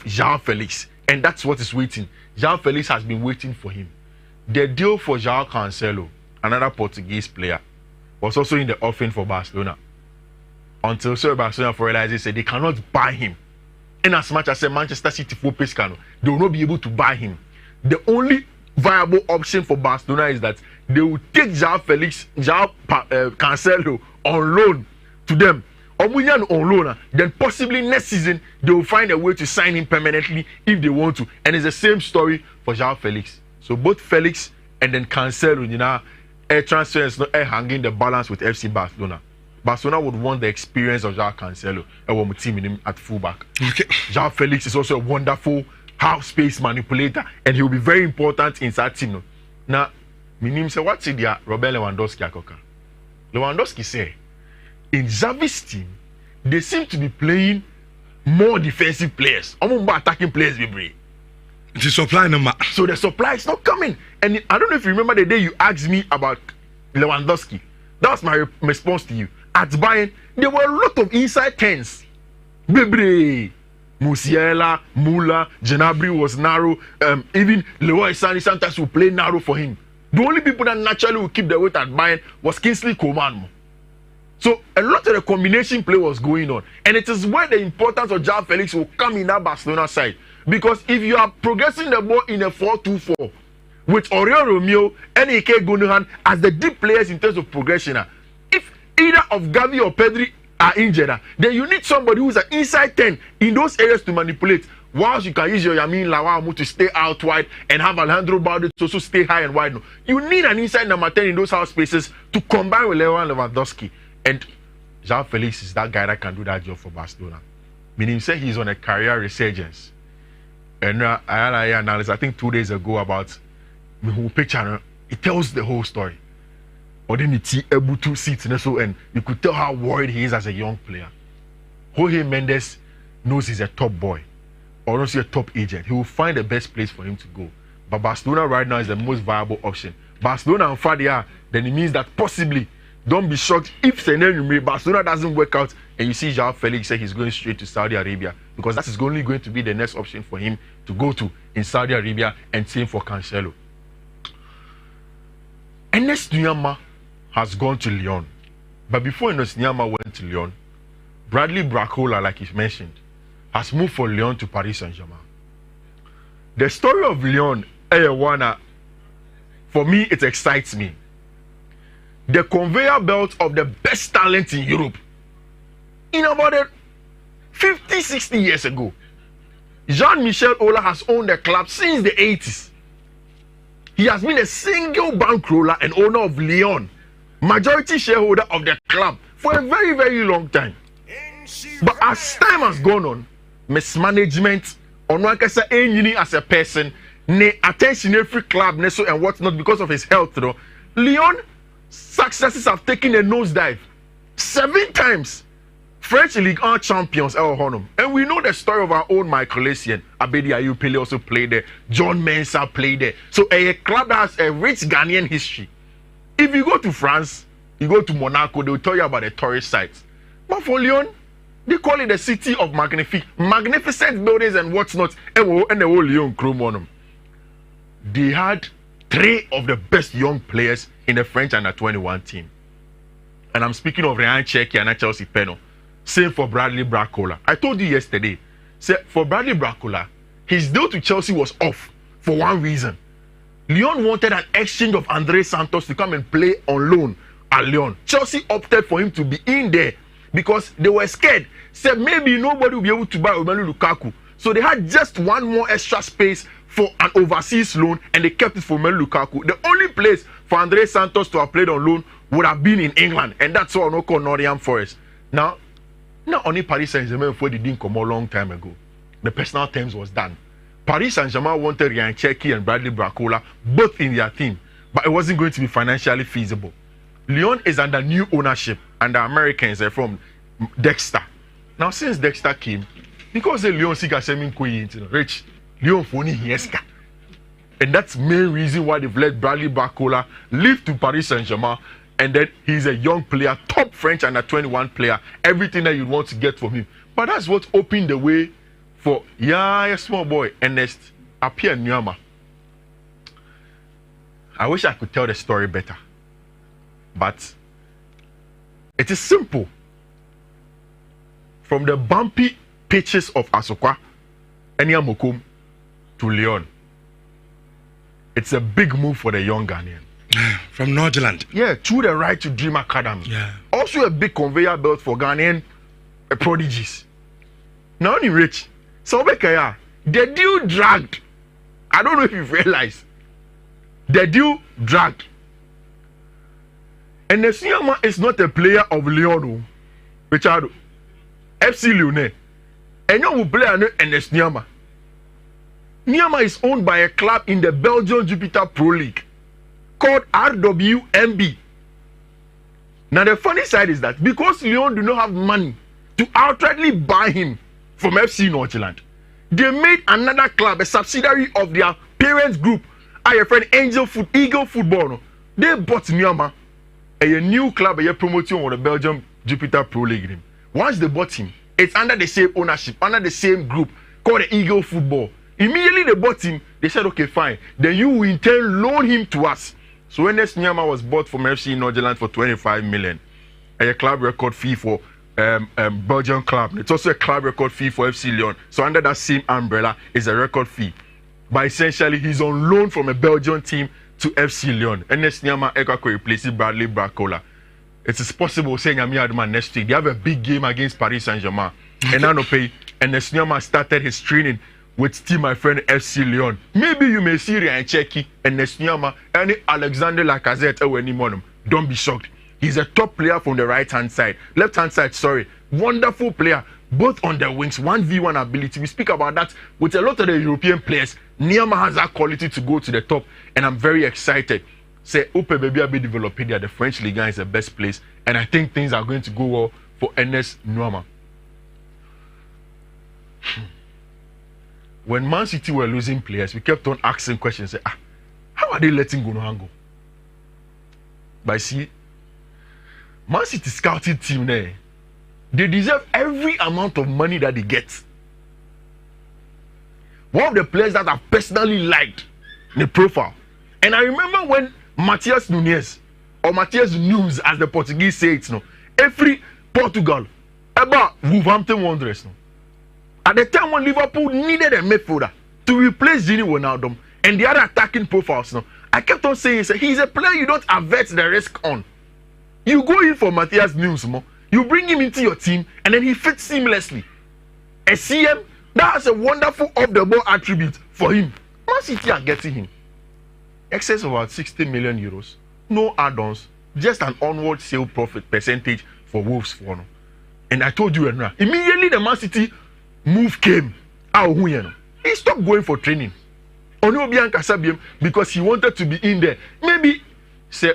João Felix, and that's what is waiting. João Felix has been waiting for him. The deal for João Cancelo, another Portuguese player, was also in the offing for Barcelona. Until Barcelona realized they cannot buy him. And as much as Manchester City for Pescano, they will not be able to buy him. The only viable option for Barcelona is that they will take João Felix, Cancelo on loan to them. On loan, then possibly next season they will find a way to sign him permanently if they want to. And it's the same story for João Felix. So both Felix and then Cancelo, air transfer is not hanging the balance with FC Barcelona. Barcelona would want the experience of João Cancelo and team in him at fullback. Okay. João Felix is also a wonderful half space manipulator, and he will be very important in that team. Now, my name say what's it there? Robert Lewandowski akoka. Lewandowski say in Xavi's team they seem to be playing more defensive players, more attacking players. The supply number. So the supply is not coming. And I don't know if you remember the day you asked me about Lewandowski. That was my response to you. At Bayern, there were a lot of inside tens. Bebre, Musiala, Müller, Gnabry was narrow. Even Leroy Sané sometimes will play narrow for him. The only people that naturally will keep the weight at Bayern was Kingsley Coman. So a lot of the combination play was going on. And it is where the importance of João Felix will come in that Barcelona side. Because if you are progressing the ball in a 4-2-4 with Oriol Romeo and Ike Gundogan as the deep players in terms of progression, if either of Gavi or Pedri are injured, then you need somebody who's an inside 10 in those areas to manipulate. Whilst you can use your Yamin Lawamu to stay out wide and have Alejandro Balde to also stay high and wide. No. You need an inside number 10 in those house spaces to combine with Lewandowski. And João Felix is that guy that can do that job for Barcelona. Meaning, say he's on a career resurgence. And I had an analysis, I think 2 days ago, about the picture. It tells the whole story. Or then it's able to sit and you could tell how worried he is as a young player. Jorge Mendes knows he's a top boy, or not a top agent. He will find the best place for him to go. But Barcelona right now is the most viable option. Barcelona and Fadia, then it means that possibly, don't be shocked if Barcelona doesn't work out and you see João Felix say he's going straight to Saudi Arabia, because that is only going to be the next option for him to go to in Saudi Arabia, and same for Cancelo. Enes Nhyira has gone to Lyon. But before Enes Nhyira went to Lyon, Bradley Barcola, like he mentioned, has moved from Lyon to Paris Saint-Germain. The story of Lyon, for me, it excites me. The conveyor belt of the best talent in Europe. In about 50, 60 years ago, Jean-Michel Aulas has owned the club since the 80s. He has been a single bankroller and owner of Lyon, majority shareholder of the club for a very, very long time. But as time has gone on, mismanagement, as a person, attention every club and whatnot because of his health, Lyon successes have taken a nosedive 7 times. French Ligue 1 champions, and we know the story of our own Michael Essien. Abedi Ayew Pele also played there. John Mensah played there. So a club that has a rich Ghanaian history. If you go to France, you go to Monaco, they will tell you about the tourist sites. But for Lyon, they call it the city of magnificent buildings and whatnot. And the whole Lyon chrome on them. They had 3 of the best young players in the French under-21 team. And I'm speaking of Ryan Cherki and Chelsea Peno. Same for Bradley Barcola. I told you yesterday, for Bradley Barcola, his deal to Chelsea was off for one reason. Lyon wanted an exchange of Andre Santos to come and play on loan at Lyon. Chelsea opted for him to be in there because they were scared. Said maybe nobody will be able to buy Romelu Lukaku. So they had just one more extra space for an overseas loan, and they kept it for Romelu Lukaku. The only place for Andre Santos to have played on loan would have been in England, and that's all no call Nottingham Forest. Now only Paris Saint-Germain before they didn't come a long time ago. The personal terms was done. Paris Saint-Germain wanted Ryan Cherki and Bradley Barcola both in their team, but it wasn't going to be financially feasible. Lyon is under new ownership, and the Americans are from Dexter. Now, since Dexter came, because the Lyon Sika Semin rich, Lyon Foni Hieska. And that's the main reason why they've let Bradley Barcola leave to Paris Saint-Germain. And then he's a young player, top French under-21 player, everything that you want to get from him. But that's what opened the way for a small boy, Ernest appear Nhyira. I wish I could tell the story better, but it is simple. From the bumpy pitches of Asokwa, Enyamokum to Lyon, it's a big move for the young Ghanaian. From Nordland. Yeah, through the Right to Dream Academy. Yeah. Also a big conveyor belt for Ghanaian prodigies. Now only rich. So the deal dragged. I don't know if you've realized. The deal dragged. And the Nhyira is not a player of Lyon, Richard. FC Lyonnais. And you will play and the Nhyira. Nhyira is owned by a club in the Belgian Jupiter Pro League called RWMB. Now the funny side is that because Lyon do not have money to outrightly buy him from FC Nordland, they made another club, a subsidiary of their parents group, your friend Eagle Football. No? They bought Nhyira, a new club, a promoting on the Belgium Jupiter Pro League. Once they bought him, it's under the same ownership, under the same group called the Eagle Football. Immediately they bought him, they said, okay, fine. Then you will in turn loan him to us. So when Nhyira was bought from FC Nordland for 25 million, a club record fee for Belgian club. It's also a club record fee for FC Lyon. So under that same umbrella is a record fee. But essentially, he's on loan from a Belgian team to FC Lyon. And Nhyira could replace Bradley Barcola. It is possible saying Adman next week. They have a big game against Paris Saint-Germain. And Anope and Nhyira started his training with still my friend FC Lyon. Maybe you may see Ryan Cherki and Nhyira and Alexander Lacazette or any one. Don't be shocked. He's a top player from the right-hand side. Left-hand side, sorry. Wonderful player. Both on the wings. 1v1 ability. We speak about that with a lot of the European players. Nhyira has that quality to go to the top. And I'm very excited. Say, Ope Baby Abe developing there. The French Ligue 1 is the best place. And I think things are going to go well for Ernest Nhyira. When Man City were losing players, we kept on asking questions. Say, how are they letting Gundogan go? But see, Man City scouting team there, they deserve every amount of money that they get. One of the players that I personally liked the profile. And I remember when Matheus Nunes, or Matheus Nunes as the Portuguese say it, every Portugal, about Wolverhampton Wanderers. At the time when Liverpool needed a midfielder to replace Gini Wijnaldum and the other attacking profiles, I kept on saying, he's a player you don't avert the risk on. You go in for Matheus Nunes, you bring him into your team, and then he fits seamlessly. A CM, that has a wonderful off-the-ball attribute for him. Man City are getting him. Excess of about 60 million euros. No add-ons. Just an onward sale profit percentage for Wolves for now. And I told you, immediately the Man City move came. He stopped going for training. Because he wanted to be in there. Maybe say,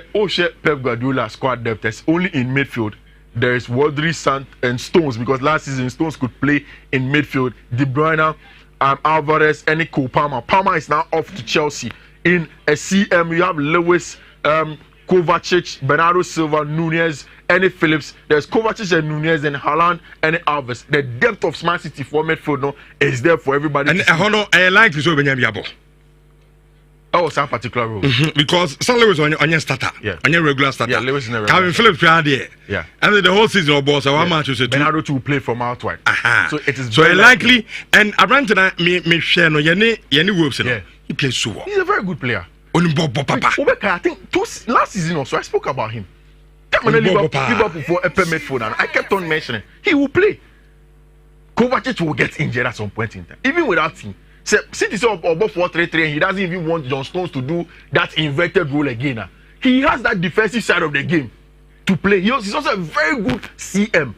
Pep Guardiola squad depth is only in midfield. There is Rodri, Sant, and Stones, because last season Stones could play in midfield. De Bruyne, Alvarez, and Cole Palmer. Palmer is now off to Chelsea. In a CM, you have Lewis, Kovacic, Bernardo Silva, Nunez, and Phillips. There's Kovacic and Nunez and Haaland and Alves. The depth of Man City for midfield is there for everybody. And I like this over Nyamiabo. Oh, some particular role. Because San Lewis on your starter. Yeah. On your regular starter. Yeah, Lewis in the Calvin Phillips there. Yeah. And then the whole season of boss, one match you said Bernardo to play from out wide. So it is so likely. And Abrante me share no Yenny Wolves. Yeah. He plays so well. He's a very good player. Papa. I think last season also I spoke about him. Liverpool for a midfield, and I kept on mentioning he will play. Kovacic will get injured at some point in time, even without him. City is above 4-3-3, and he doesn't even want John Stones to do that inverted role again. He has that defensive side of the game to play. He's also a very good CM,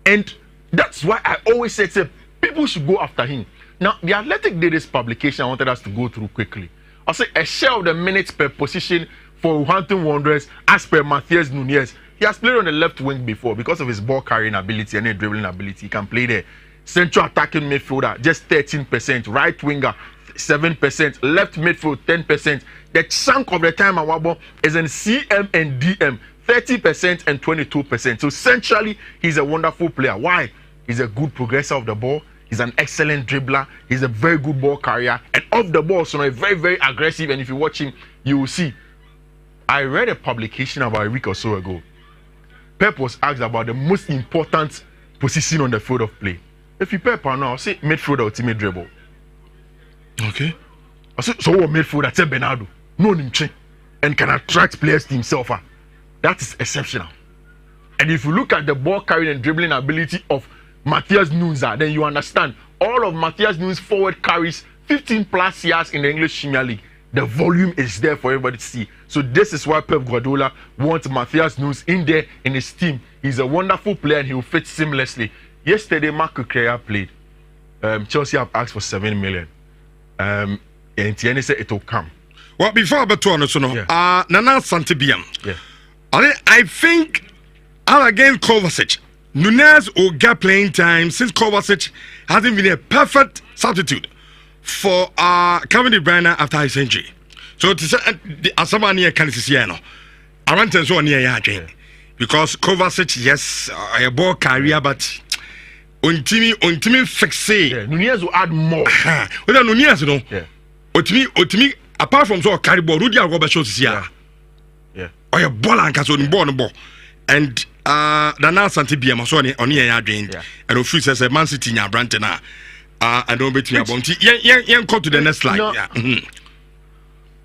and that's why I always said people should go after him. Now, the Athletic did this publication I wanted us to go through quickly. I'll say a share of the minutes per position for Wolverhampton Wanderers as per Matheus Nunes. He has played on the left wing before because of his ball carrying ability and dribbling ability. He can play there. Central attacking midfielder, just 13%. Right winger, 7%. Left midfield, 10%. The chunk of the time Awabo is in CM and DM, 30% and 22%. So centrally, he's a wonderful player. Why? He's a good progressor of the ball. He's an excellent dribbler. He's a very good ball carrier. And off the ball, so very, very aggressive. And if you watch him, you will see. I read a publication about a week or so ago. Pep was asked about the most important position on the field of play. If you Pep now, say midfielder or teammate dribble. Okay. So what midfielder? Say Bernardo. No name and can attract players to himself. That is exceptional. And if you look at the ball carrying and dribbling ability of Matthias Nunes, then you understand all of Matthias Nunes' forward carries 15 plus years in the English Premier League. The volume is there for everybody to see. So this is why Pep Guardiola wants Matthias Nunes in there in his team. He's a wonderful player and he will fit seamlessly. Yesterday, Marco Correa played. Chelsea have asked for 7 million. And Tierney said it will come. Well, before I bet on Nana Santibian. Yeah. I think against Kovacic, Nunez will get playing time since Kovacic hasn't been a perfect substitute for Kevin De Bruyne after his injury. So to say Asamani can see I want to so near because Kovacic, yes, a ball carrier, but Untimi fixe. Nunez will add more. Whether Nunez, no, yeah. Untimi apart from so carry ball, Rudy Algoba shows here. Yeah. Or a ball and Caso in ball. And Nana Santibia Masoni on here drained. And of course, as a Man City in Brantana. I don't bet me about it. Yeah, go to the next slide. No, Yeah.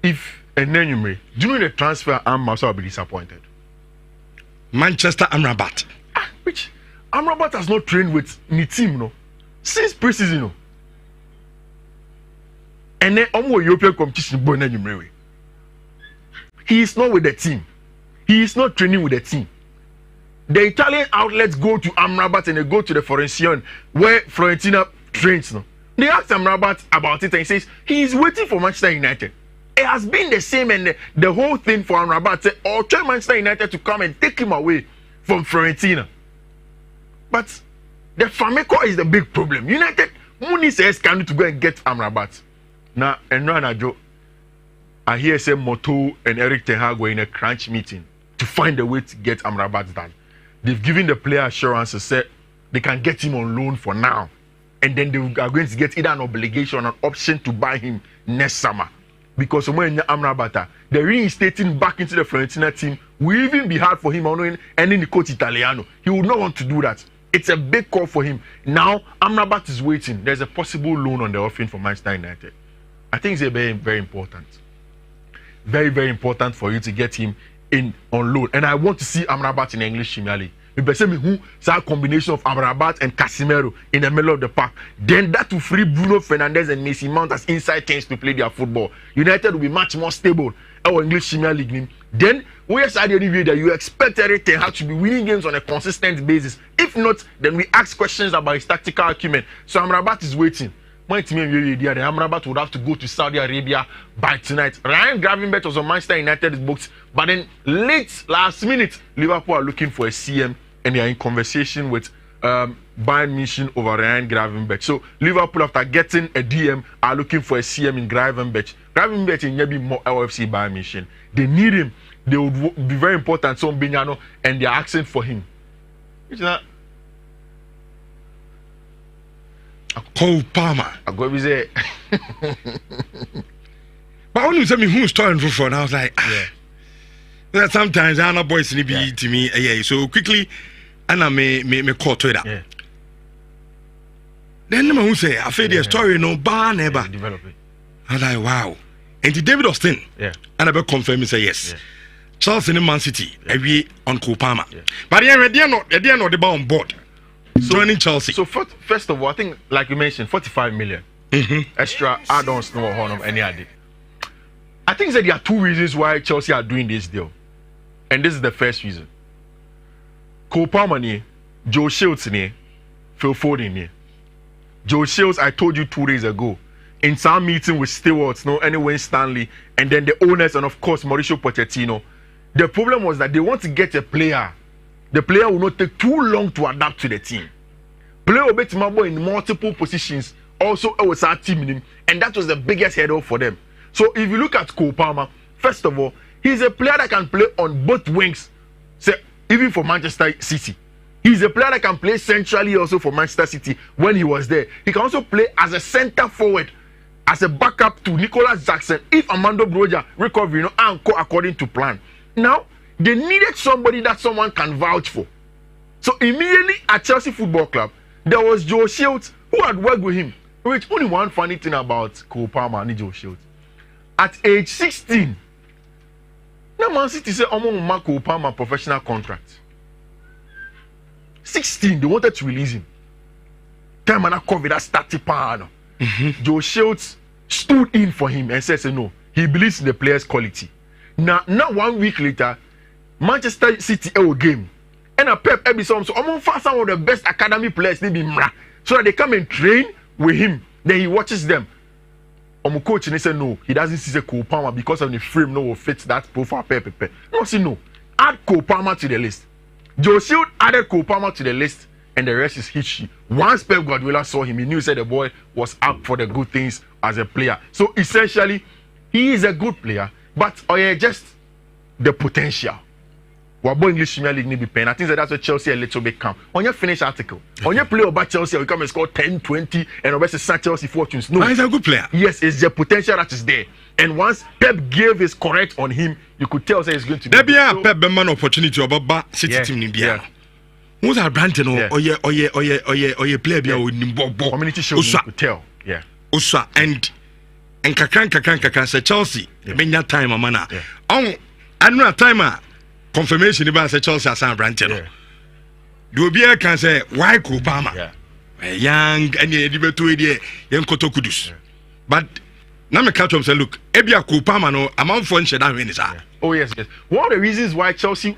If and then you may, do you know the transfer Amrabat will be disappointed? Manchester Amrabat. Which Amrabat has not trained with the team, no, since preseason, no. And then European competition, boy, then you may. He is not with the team. He is not training with the team. The Italian outlets go to Amrabat and they go to the Florentino where Florentina trains. No, they asked Amrabat about it and he says he is waiting for Manchester United. It has been the same and the whole thing for Amrabat or try Manchester United to come and take him away from Florentina. But the Fameko is the big problem. United money says can to go and get Amrabat. Now and Joe, I hear say Moto and Eric Ten Hag were in a crunch meeting to find a way to get Amrabat done. They've given the player assurance to say they can get him on loan for now. And then they are going to get either an obligation or an option to buy him next summer. Because when Amrabat, the reinstating back into the Fiorentina team will even be hard for him and in the coach Italiano. He would not want to do that. It's a big call for him. Now, Amrabat is waiting. There's a possible loan on the offering for Manchester United. I think it's very, very important. Very, very important for you to get him in on loan. And I want to see Amrabat in the English Premier League. If who a combination of Amrabat and Casemiro in the middle of the park, then that will free Bruno Fernandes and Mason Mount as inside tens to play their football. United will be much more stable. Our English Premier League. Then where's the idea that you expect everything to be winning games on a consistent basis? If not, then we ask questions about his tactical acumen. So Amrabat is waiting. My team Amrabat would have to go to Saudi Arabia by tonight. Ryan Gravenberch was on Manchester United's books, but then last minute, Liverpool are looking for a CM and they are in conversation with Bayern Munich over Ryan Gravenberch. So Liverpool, after getting a DM, are looking for a CM in Gravenberch. Gravenberch in maybe more LFC Bayern Munich. They need him. They would be very important. So Bignano and they are asking for him. Which is not. Cole Palmer. I go be say. But when you tell me who's starting for, and I was like, yeah. Sometimes I know boys need be to me. Yeah. So quickly, and I may call to that. Yeah. Then the who say I feel the story no bar never develop it. I was like, wow. And the David Austin. Yeah. And I be confirm me say yes. Yeah. Charles in Man City every on Cole Palmer. Yeah. But they are not the ball on board. Joining Chelsea. So first of all, I think like you mentioned, 45 million extra add-ons no honor any idea. I think that there are two reasons why Chelsea are doing this deal, and this is the first reason. Cole Palmer, Joe Shields, Phil Foden. Joe Shields, I told you 2 days ago, in some meeting with Stewards, anyway Stanley, and then the owners, and of course Mauricio Pochettino. The problem was that they want to get a player. The player will not take too long to adapt to the team. Player will be in multiple positions, also was our team, and that was the biggest hurdle for them. So if you look at Cole Palmer, first of all, he's a player that can play on both wings. So even for Manchester City, He's a player that can play centrally also for Manchester City when he was there. He can also play as a centre forward, as a backup to Nicolas Jackson if Armando Broja recovery, anchor according to plan. Now, they needed somebody that someone can vouch for. So immediately at Chelsea Football Club, there was Joe Shields who had worked with him. Which only one funny thing about Cole Palmer and Joe Shields. At age 16, now Man City said, I'm going to make Cole Palmer professional contract. 16, they wanted to release him. Time and COVID that started pan. Joe Shields stood in for him and said, no, he believes in the player's quality. Now 1 week later, Manchester City game. And a Pep Ebison, so I'm for some of the best academy players they be mra. So that they come and train with him. Then he watches them. Coach and he said no, he doesn't see the Cole Palmer because of the frame no will fit that profile Pep. No, see no. Add Cole Palmer to the list. Joe Shield added Cole Palmer to the list, and the rest is history. Once Pep Guardiola saw him, he knew said the boy was up for the good things as a player. So essentially, he is a good player, but just the potential. What boy English Premier League need be paying. I think that's what Chelsea a little bit come. On your finish article, on your play about Chelsea, we come and score 10, 20, and obviously San Chelsea fortunes. No, he's a good player. Yes, it's the potential that is there. And once Pep gave his correct on him, you could tell he's going to be. There be a Pep man opportunity about City team in Bia. Who's our brand? Oh yeah, player be our community show. You could tell. Yeah. Usa and kakran say Chelsea. Benya time amana. I know a timer. Confirmation about Chelsea as a brand. Do be a can say why Cole Palmer? Young and the young Koto Kudus. But now me catch up say look, Ebia Cole Palmer no amount for share that win is. Oh yes. One of the reasons why Chelsea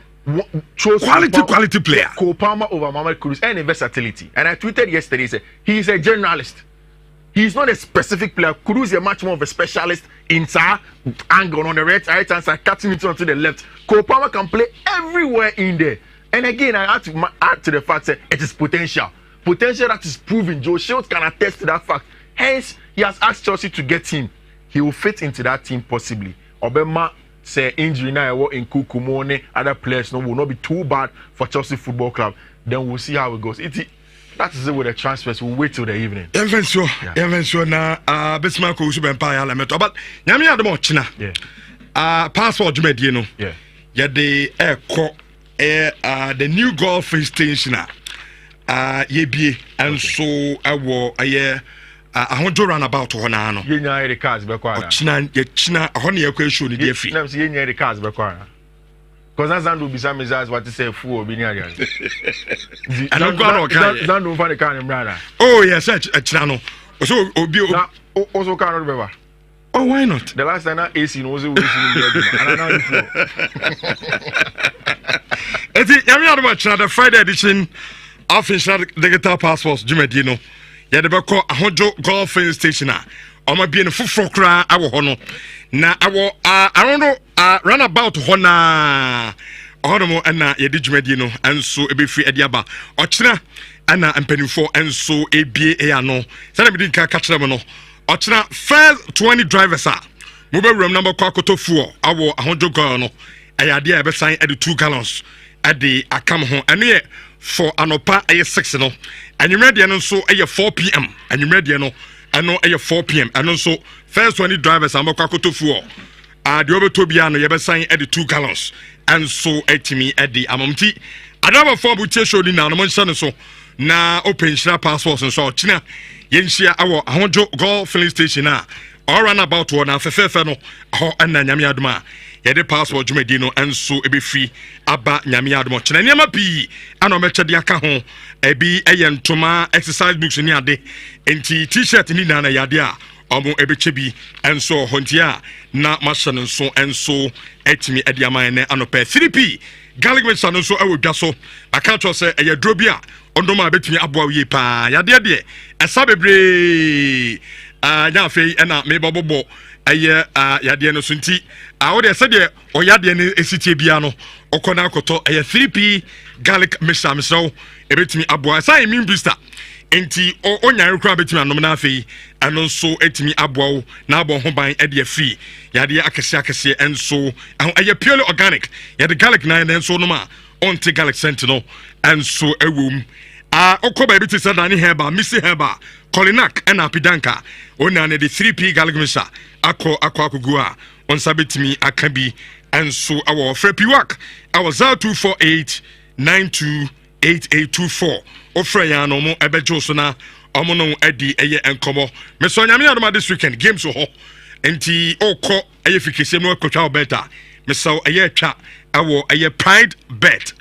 chose quality player Cole Palmer over Mohamed Kudus and versatility. And I tweeted yesterday said he is a generalist. He's not a specific player. Kudus is much more of a specialist inside angle on the right hand side, cutting it onto the left. Cole Palmer can play everywhere in there. And again, I have to add to the fact that it is potential. Potential that is proven. Joe Shields can attest to that fact. Hence, he has asked Chelsea to get him. He will fit into that team possibly. Obama say injury now in Kukumone, other players will not be too bad for Chelsea Football Club. Then we'll see how it goes. That is it with the transfers. We'll wait till the evening. Eventually, now, Bismarck will be empire element. But Yami had the China. Passport, Jumedino. Yeah, the the new golf station. Ye and so I will I want to run about to Honano. You know the cars, Bequana. China, a honey equation, the fee. I'm seeing the cars, Bequana. Because that's not be some is what to say fool be near. I don't go no find the car in brother. Oh yes, a channel. So also cannot remember. Oh, why not? The last time I AC was and I know it's the Friday edition of Digital Passports, Jumedino. Yeah, the Bako Ahojo Golf Station. I'm a being full cry. I will honor. Now, I don't know, run about Hona. Honomo and Yedijumedino, and so a be free at Yaba. Ochina, Anna and Penny for, and so a BA no. Sandy didn't catch them no. Ochina, first 20 drivers are. Mobile room number Kwakoto 4, our 100 gallon. I idea ever sign at the 2 gallons at the Akam home, and here for Anopa a 6 no. And you ready and so a 4 p.m. and you ready no. I know a 4 p.m. and also first 20 drivers are Kwakoto 4. The over Tobiano, you ever sign at the 2 gallons, and so at me at the Amamti. I never form with show in now, no so now open share passports and so China. Yenshia our 100 golf filling station now. Or run about one after Fefano or and Nyamiadma. Yede passport Jumedino and so it be free Abba Nyamiadmo. China Nyama P. And I met Diakaho. A be a yentoma exercise books in yade. And t-shirt in Nana Yadia. Omo ebechebi and so hontia na mashan and so etimi ediama ne anope 3p garlic mixer no so awodwa so aka to say eye drobia ondoma betumi aboa wie pa yade de esa bebre nya fe na me bobo eye yade no so nti wo de se de o yade ne esitie bia no okona akoto eye 3p garlic mixer so ebetumi aboa sai min booster enti onyan kura betimi anom na afei eno so etimi aboa na abo ho ban e de free yade akese enso eye purely organic yade garlic na enso no ma on te Galaxy Sentinel and so a womb. Okoba bit is a Danny Heba, Missy Heba, Colinak, and Apidanka, Onane the 3P Galagmisa, Aquakugua, on Sabitimi, Akabi, and so our Frepiwak, our ZA 248 928824, Ofrayano, Mo Ebejosona, Omono Eddie, Eye and Como, Messonia this weekend, games so hot, and T. Oko, Ayefikisimo, Coach Alberta, Messo Aye Chat, our Aye Pride Bet,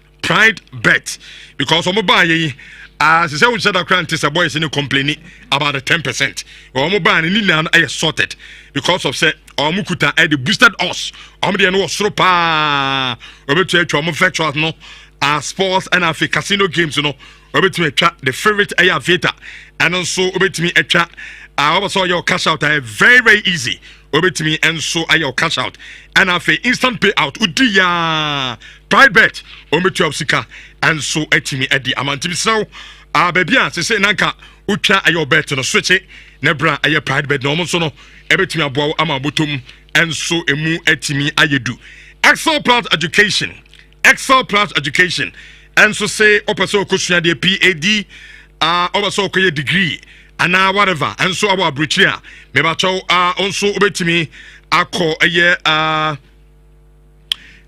because Omobaye. As I said, we said, I can't tell boys any complaining about the 10%. Or mobile and Nina I sorted because of said or Mukuta had boosted us. The no stropa over to a no sports and casino games, over to the favorite Ayavita and also over to me a chat. I also saw your cash out very easy. Over to me and so I your cash out and I instant payout. Udia pride bet over to Sika and so etimi at the amount so baby say nanka ucha ayo bet no switch it nebra aye pride bet no so no ebetimi abo ama botum and so emu etimi ayedu excel plus education and so say opeso kusua de PAD opeso koye degree and whatever and so our brichia me ba chow also obetimi akọ aye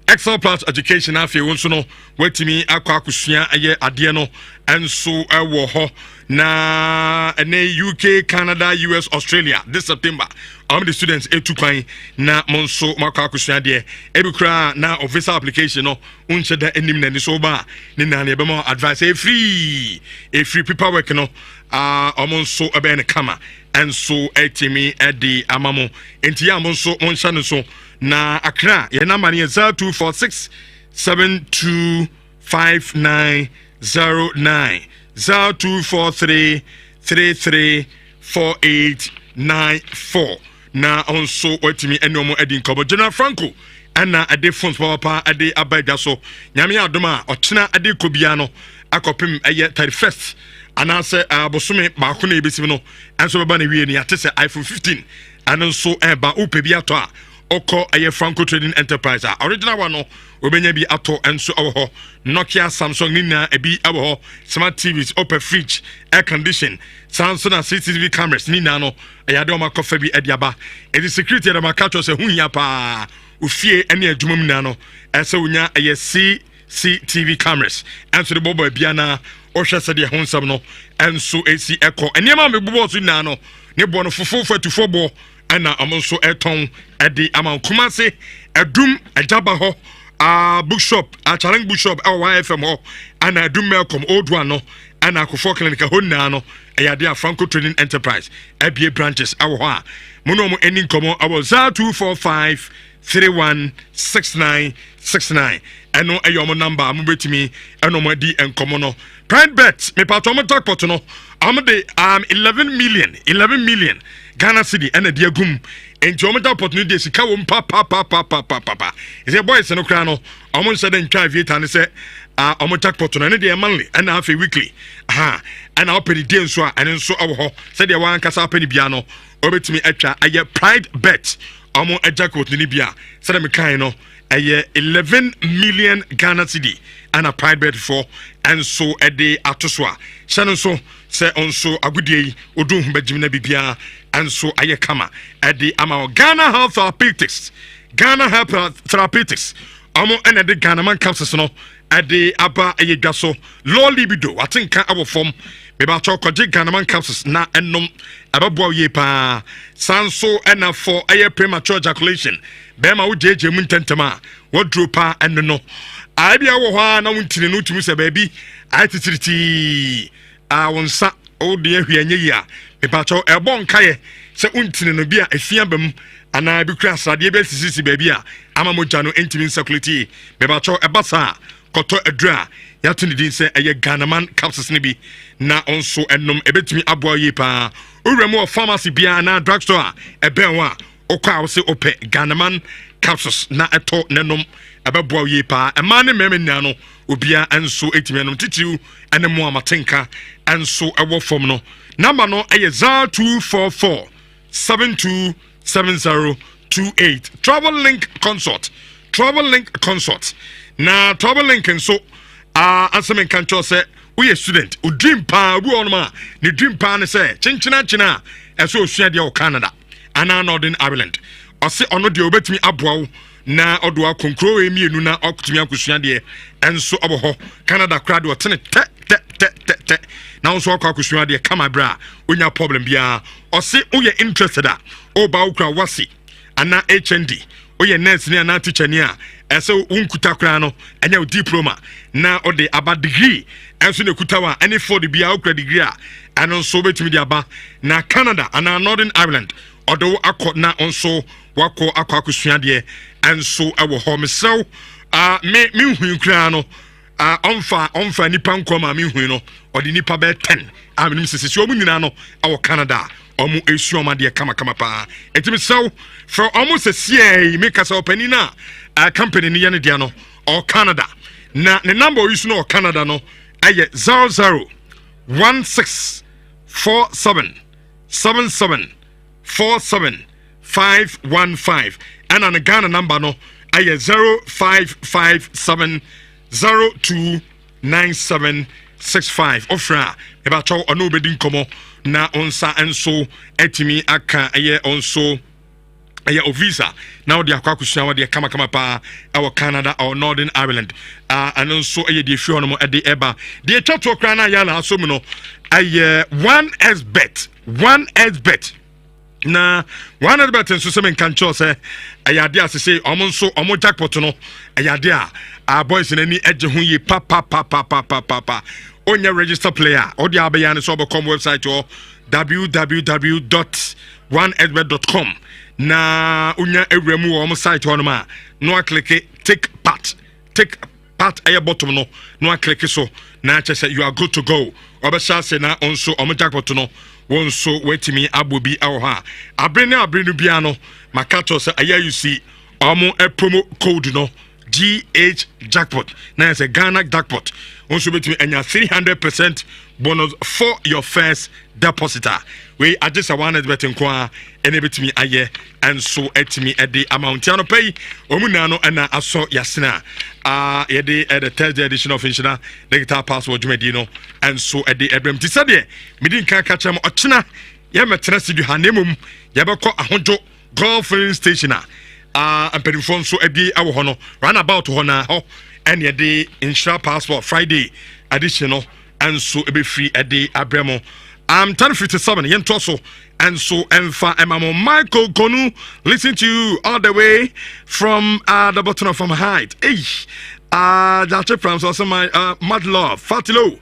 Excel Plus Education afi wonso no watimi akọ akusua aye ade no enso ewo ho na ene UK Canada US Australia this September the students etukwan na monso makọ akusua de ebikura na visa application no unche da enim na ni so ba ni na na ebema advice free paperwork no omonso ebe ne kama enso etimi edi amamo enti ya monso monsha no so na Accra your number is 0246 725909 0243 334894 na also wetimi enomo edin kobo General Franco ana ade phones papa ade abada so nyame adoma ochena ade kobia no akopem eye 31st anase abosume ba ko na ebesi no enso beba na wie ni atese iPhone 15 anso eba upebi ato a Oko aye Franco Trading Enterprise original one no obenya bi ato enso awo Nokia Samsung nina ebi awo smart TVs open fridge air condition Samsung and CCTV cameras nina no ayade o makofa bi ediaba e the security de makacho se hunya pa ufie ene adwumam na no ese unya aye CCTV cameras enso de bobo bia na ohwe se de honsam no enso AC echo enema me bobo so na no ne bo no fofofo atufo ana amonso eton edi aman kumase edum ejaba ho bookshop challenge bookshop YFM ho ana edum welcome old one no ana akofo clinic ho na no eyade Franco Trading Enterprise abie branches awo ho a mono mo eni nkomo awo 0245 316969 eno eyomo number amobetimi eno mo di enkomo no pride bet me pato talk pot no amde 11 million Ghana City and a diagum and geometric opportunity sika won papa is a boy no kra no almost said and try it and say omotak poto na dey manly and half a weekly and I'll pay the day so and so our said the one kasa pay bia no obetimi atwa aye pride bet omo ejakot ni bia said me kan no aye 11 million Ghana City and a pride bet for and so a day atoswa shan so say onso agudie odun humba bibia and so aye kama at the Ghana Health Therapeutics amo ene de Ghana man capsules no at the aba aye dwaso low libido atinka our form be ba chokoje Ghana man capsules na enom ababo ye pa sanso ena for aye premature ejaculation be ma wo jeje mu ntentema wodro pa eno no abia wo ho na wuntini no tumi se baabi aititiriti wonsa o de ahwianye yi a mepacho ebon kaye se untine no bia afia bam ana bi kra sade be sisi baabi a ama moja no entimi circulate mepacho ebasa koto adra ya tuni din se eye Ghanaman capsules ne bi na onso enom ebetumi abo yi pa owremu of pharmacy bia na drugstore eben wa okwa wo se ope Ghanaman capsules na eto nenom ababo yi pa ema ne meme nya no obia enso etimi enom titiu ene mo amatenka enso ewo form no number no eye 0244 727028 travel link consult na travel link enso answer me can say we a student o dream pa we on ma the dream pa ne say chinchina eso osua de o Canada ana Northern Ireland o se ono de obetimi aboa na odo akonkro emienu na okutumi akosua de enso obo Canada crowd o tene te na onso akosua de kama bra onya problem bia o se we interested a o ba okra wasi ana HND oye nurse ni ana teacher ni a ese unkuta kra no enya diploma na o de aba degree enso ne kuta wa any for the bia okra degree a eno so betimi de aba na Canada ana Northern Ireland odo akọ na onso wako akosua de enso ewo ho mesew me hu kra no onfa nipa nkoma me hu no odi nipa be 10 aminim sisi omu nyina no awo Canada omu esuoma de kama pa etimi sew for almost a year make us open na company ni yene de no or Canada na the number you know Canada no aye 001647774715 and on the Ghana number no aye 0557029765 ofra e ba cho ono bedi nkomo na onsa enso etimi aka aye onso aye visa now they akwa kusua de kama pa our Canada or Northern Ireland and also aye de fi hono e de eba de twato kra na ya la so mu no aye 1xbet na 1xbet nso se men kan cho se aye ade asese omonso omo jackpot no aye ade a boys na ni eje ho yi pa onya register player odi abeya ne so become website or www.1xbet.com na unya ewremu wo site hono ma no click take part aye bottom no click so na che say you are good to go obesha se na onso omjackpot no wonso wetimi abobi awo ha abrenu bia no makato se aye you see omo promo code no GH jackpot na is a Ghana jackpot also between enya 300% bonus for your first depositor we are just a 1xbet kwa ene betimi aye and so etimi e the amount ya no pay omuna no na aso yasena ye the Thursday edition of Nhyira digital password jumedi no and so e the ebrem ti sade medin kan ka chem ochina ye metena sidu hanemum ye beko ahojo golf station amperifon so ebi awo ho no runabout ho na ho and ye the Nhyira passport Friday additional and so ebe free e the abremo 10:57 yento so and so emfa emamo Michael Gonu listen to you all the way from the bottom of my height that's it from so my mad love Fatilo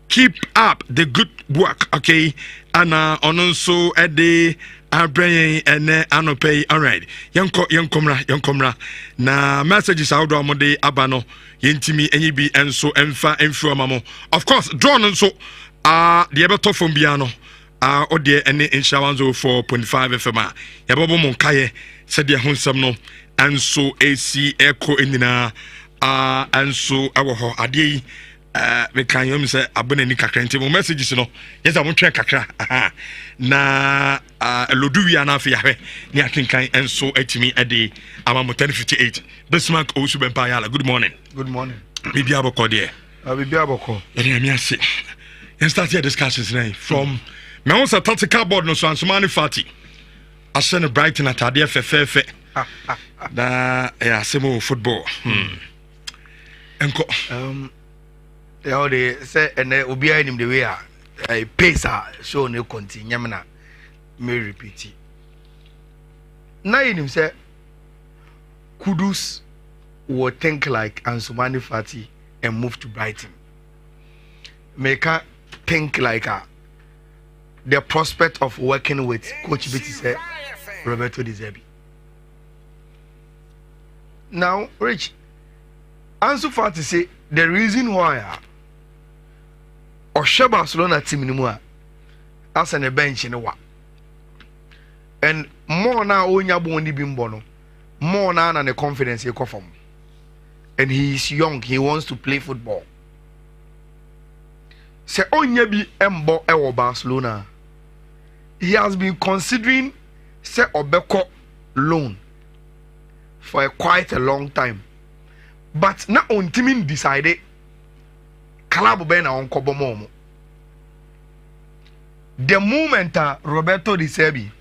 keep up the good work okay and also at the Abraham and Anopay. All right, Yankomra. Na messages out of Monday Abano, Yentimi, and be and so emfa mamo. Of course, drawn and so the Abato from Biano. Or dear any in Shawanzo 4.5 FM. Yabobo Monkaye said their home no and so AC echo in the and so our adi. We can you say abone ni kakra ntimo messages no yes I want to kakra na loduwi na afia hwe ni akinkan enso atimi ade amamo 10:58 Bismarck Osubempa yala good morning bibi aboko there bibi aboko ere mi ase and start your discussions now from me won sa tactical board no so ansomani party asene Brighton atade fefefe na ya semo football enko they say and obi anim the way a pace show no continue na me repeat it na him say Kudus will think like Ansumani Fati and move to Brighton make her think like the prospect of working with Coach Betty said Roberto De Zerbi. Now Rich Ansu Fati say the reason why Oshe Barcelona team ni mu as an bench in wa and more now onya bo ni bimbo no more now na the confidence he come from and he is young he wants to play football say onya bi embo e Barcelona he has been considering say obeko loan for quite a long time but na on team decided club ben na onkobo mo. The moment Roberto Di Serbi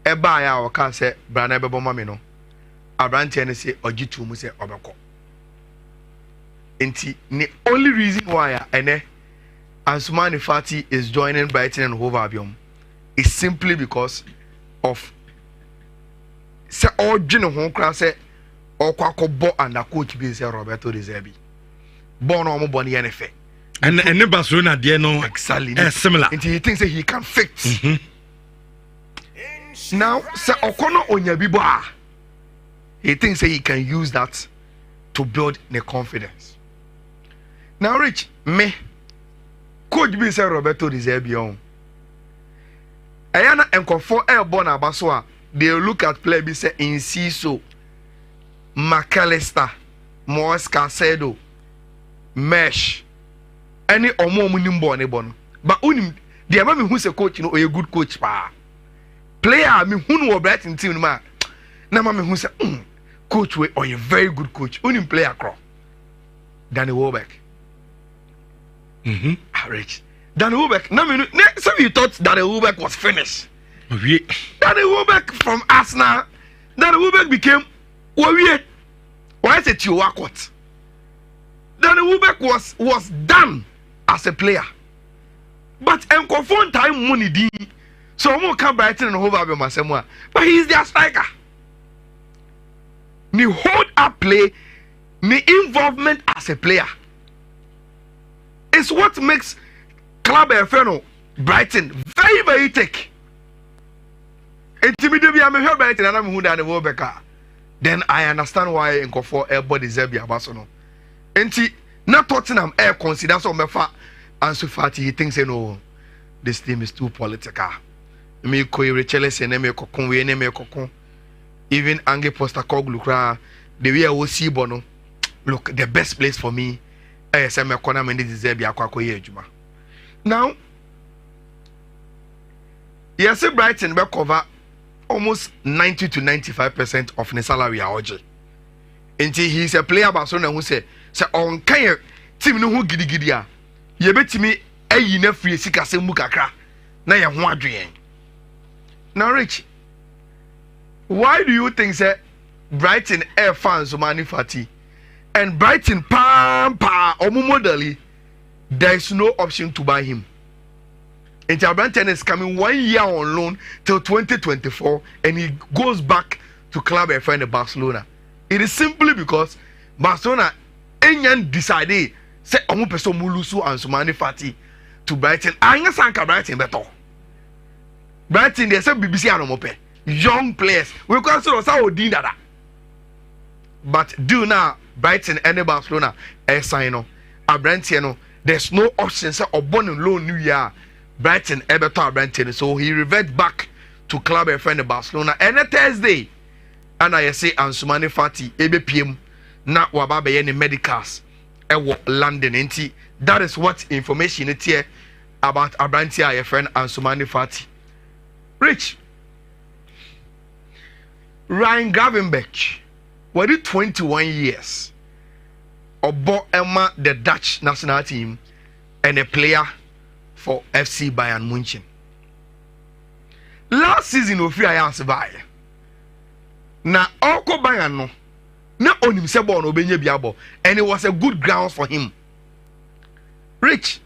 eba ya o ka say brana bebo ma me no abrante ne say ogitu mu say obeko. Enti the only reason why ene Ansumani Fati is joining Brighton and Hove Albion is simply because of say all Jino Honkra say or Kwako and the coach be say Roberto De Zerbi. Born on Bonnie NFA. And the Barcelona there no exactly similar. Until he thinks that he can fix. Now, say Okono Onyabiboa. He thinks that he can use that to build the confidence. Now, Rich, me coach be say Roberto De Zerbi on. Ayana enkofo airborne abaso they look at play be say Inciso, McAllister, Mosca Cedo, Mesh. Any omo nimbo ne bono. But unim the amami who say coach no a good coach pa. Player me who no Brighton team ma. Na mama who say coach we or a very good coach. Unim player cro. Danny Welbeck. Rich. Danny Welbeck. Na me so you thought Danny Welbeck was finished. Danny Welbeck from Arsenal. Danny Welbeck became Why is it you work what? Danny Welbeck was done as a player. But Nkofon time money di. So I'm come Brighton and Hove Albion myself. But he's their striker. Ni hold up play, ni involvement as a player. It's what makes Club FNO Brighton very, very thick. Intimidated me hear Brighton and I'm who Danny Welbeck. Then I understand why Nkofo everybody Zerbi Abasono. Enti na Tottenham air consider so mefa Ansu Fati he thinks no this team is too political. Me ko Chelsea na me kokon we na me kokon. Even Ange Postecoglou kra the way I was see bono. Look, the best place for me is me kona me this Zerbi akwa ye adwuma. Now yes, Brighton will cover almost 90 to 95% of the salary aoje. Until he's a player Barcelona who say on kaya team no who gidi a ye betimi ayi na free sika se mu kakra na ye ho adwen. Now Rich, why do you think say Brighton air fans Mani Fati and Brighton pa omumodali there is no option to buy him? And Brighton is coming 1 year on loan till 2024 and he goes back to club and find Barcelona. It is simply because Barcelona enyan decided say omo person mulusu and Sumani Fati to Brighton. Anya sanka Brighton better. Brighton they say BBC anomope. Young players. We consider say odin dada. But do now Brighton and Barcelona sign no. Brighton no there's no option say obon loan new year. Brighton Everton Brighton, so he revert back to club and friend Barcelona. And a Thursday, and I say Ansumani Fati ABPM na waba any medicals London. That is what information it here about Abrantia your friend Ansumani Fati. Rich Ryan Gravenberch, what did 21 years Obo Emma the Dutch national team and a player for FC Bayern Munich. Last season ofi ayase bae. Na oko Bayern no. Na onim se ball no benye biabo and it was a good ground for him. Rich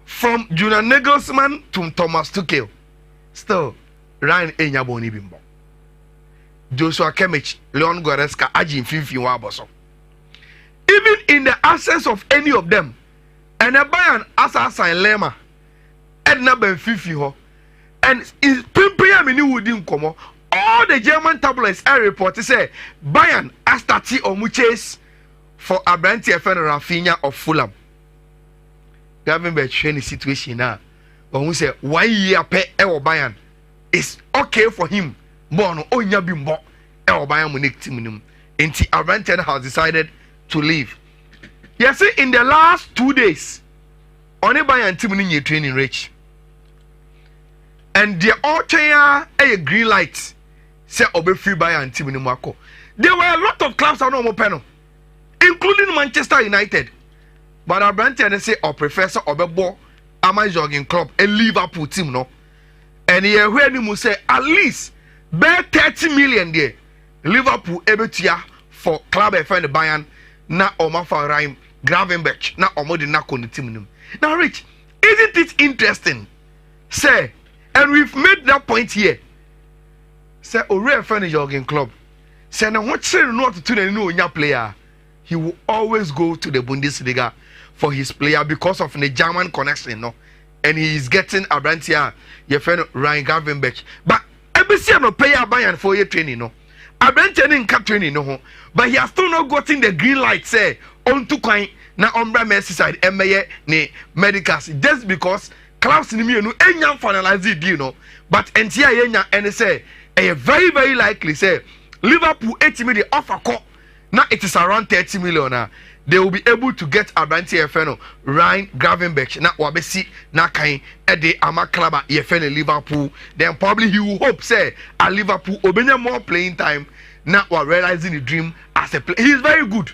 from Julian Nagelsmann to Thomas Tuchel. Still Ryan Enyabo ni bimbo. Joshua Kimmich, Leon Goretzka aji mfimfin wa aboso. Even in the absence of any of them and a Bayern asa Lema Edna Benfifi ho and is Pimpia mini wouldn't come. All the German tabloids are reported say Bayern has started or chase for Abranti FN Rafinha of Fulham. Gavin be training situation now. But who say 1 year pay Bayern is okay for him. Bono onya bimbo Bayern Munich team. Until Abranti has decided to leave. Yes, in the last 2 days, only Bayern team in your training Rich. And the Altea a green light say obe free Bayern team in Marco. There were a lot of clubs on Omo panel, including Manchester United. but abrante ne say or professor obebo ama jogging club a Liverpool team no and he when you say at least bet 30 million there Liverpool ebetia for club FN Bayern na omafa Ryan Gravenberch na omodi na ko team nim. Now Rich, isn't it interesting say and we've made that point here say ore FN jogging club say na what say no to na no nya player he will always go to the Bundesliga for his player because of the German connection, no, and he is getting Abrantia, your friend Ryan Gravenberch. But ABC no pay Bayern for your training, no. Abrantia didn't cap training, no, but he has still not gotten the green light, say, on to coin na Umbra Mercy side, ne medicals, just because clubs in me no any finalize it, you know. But NTA yenya and say, a very, very likely say Liverpool 80 million offer call. Now it is around 30 million. They will be able to get Abranti Efeno, Ryan Gravenberch, na wabesi na kain ede ama club Efeno Liverpool. Then probably he will hope say at Liverpool obenya more playing time. Now we're realizing the dream as a player. He is very good.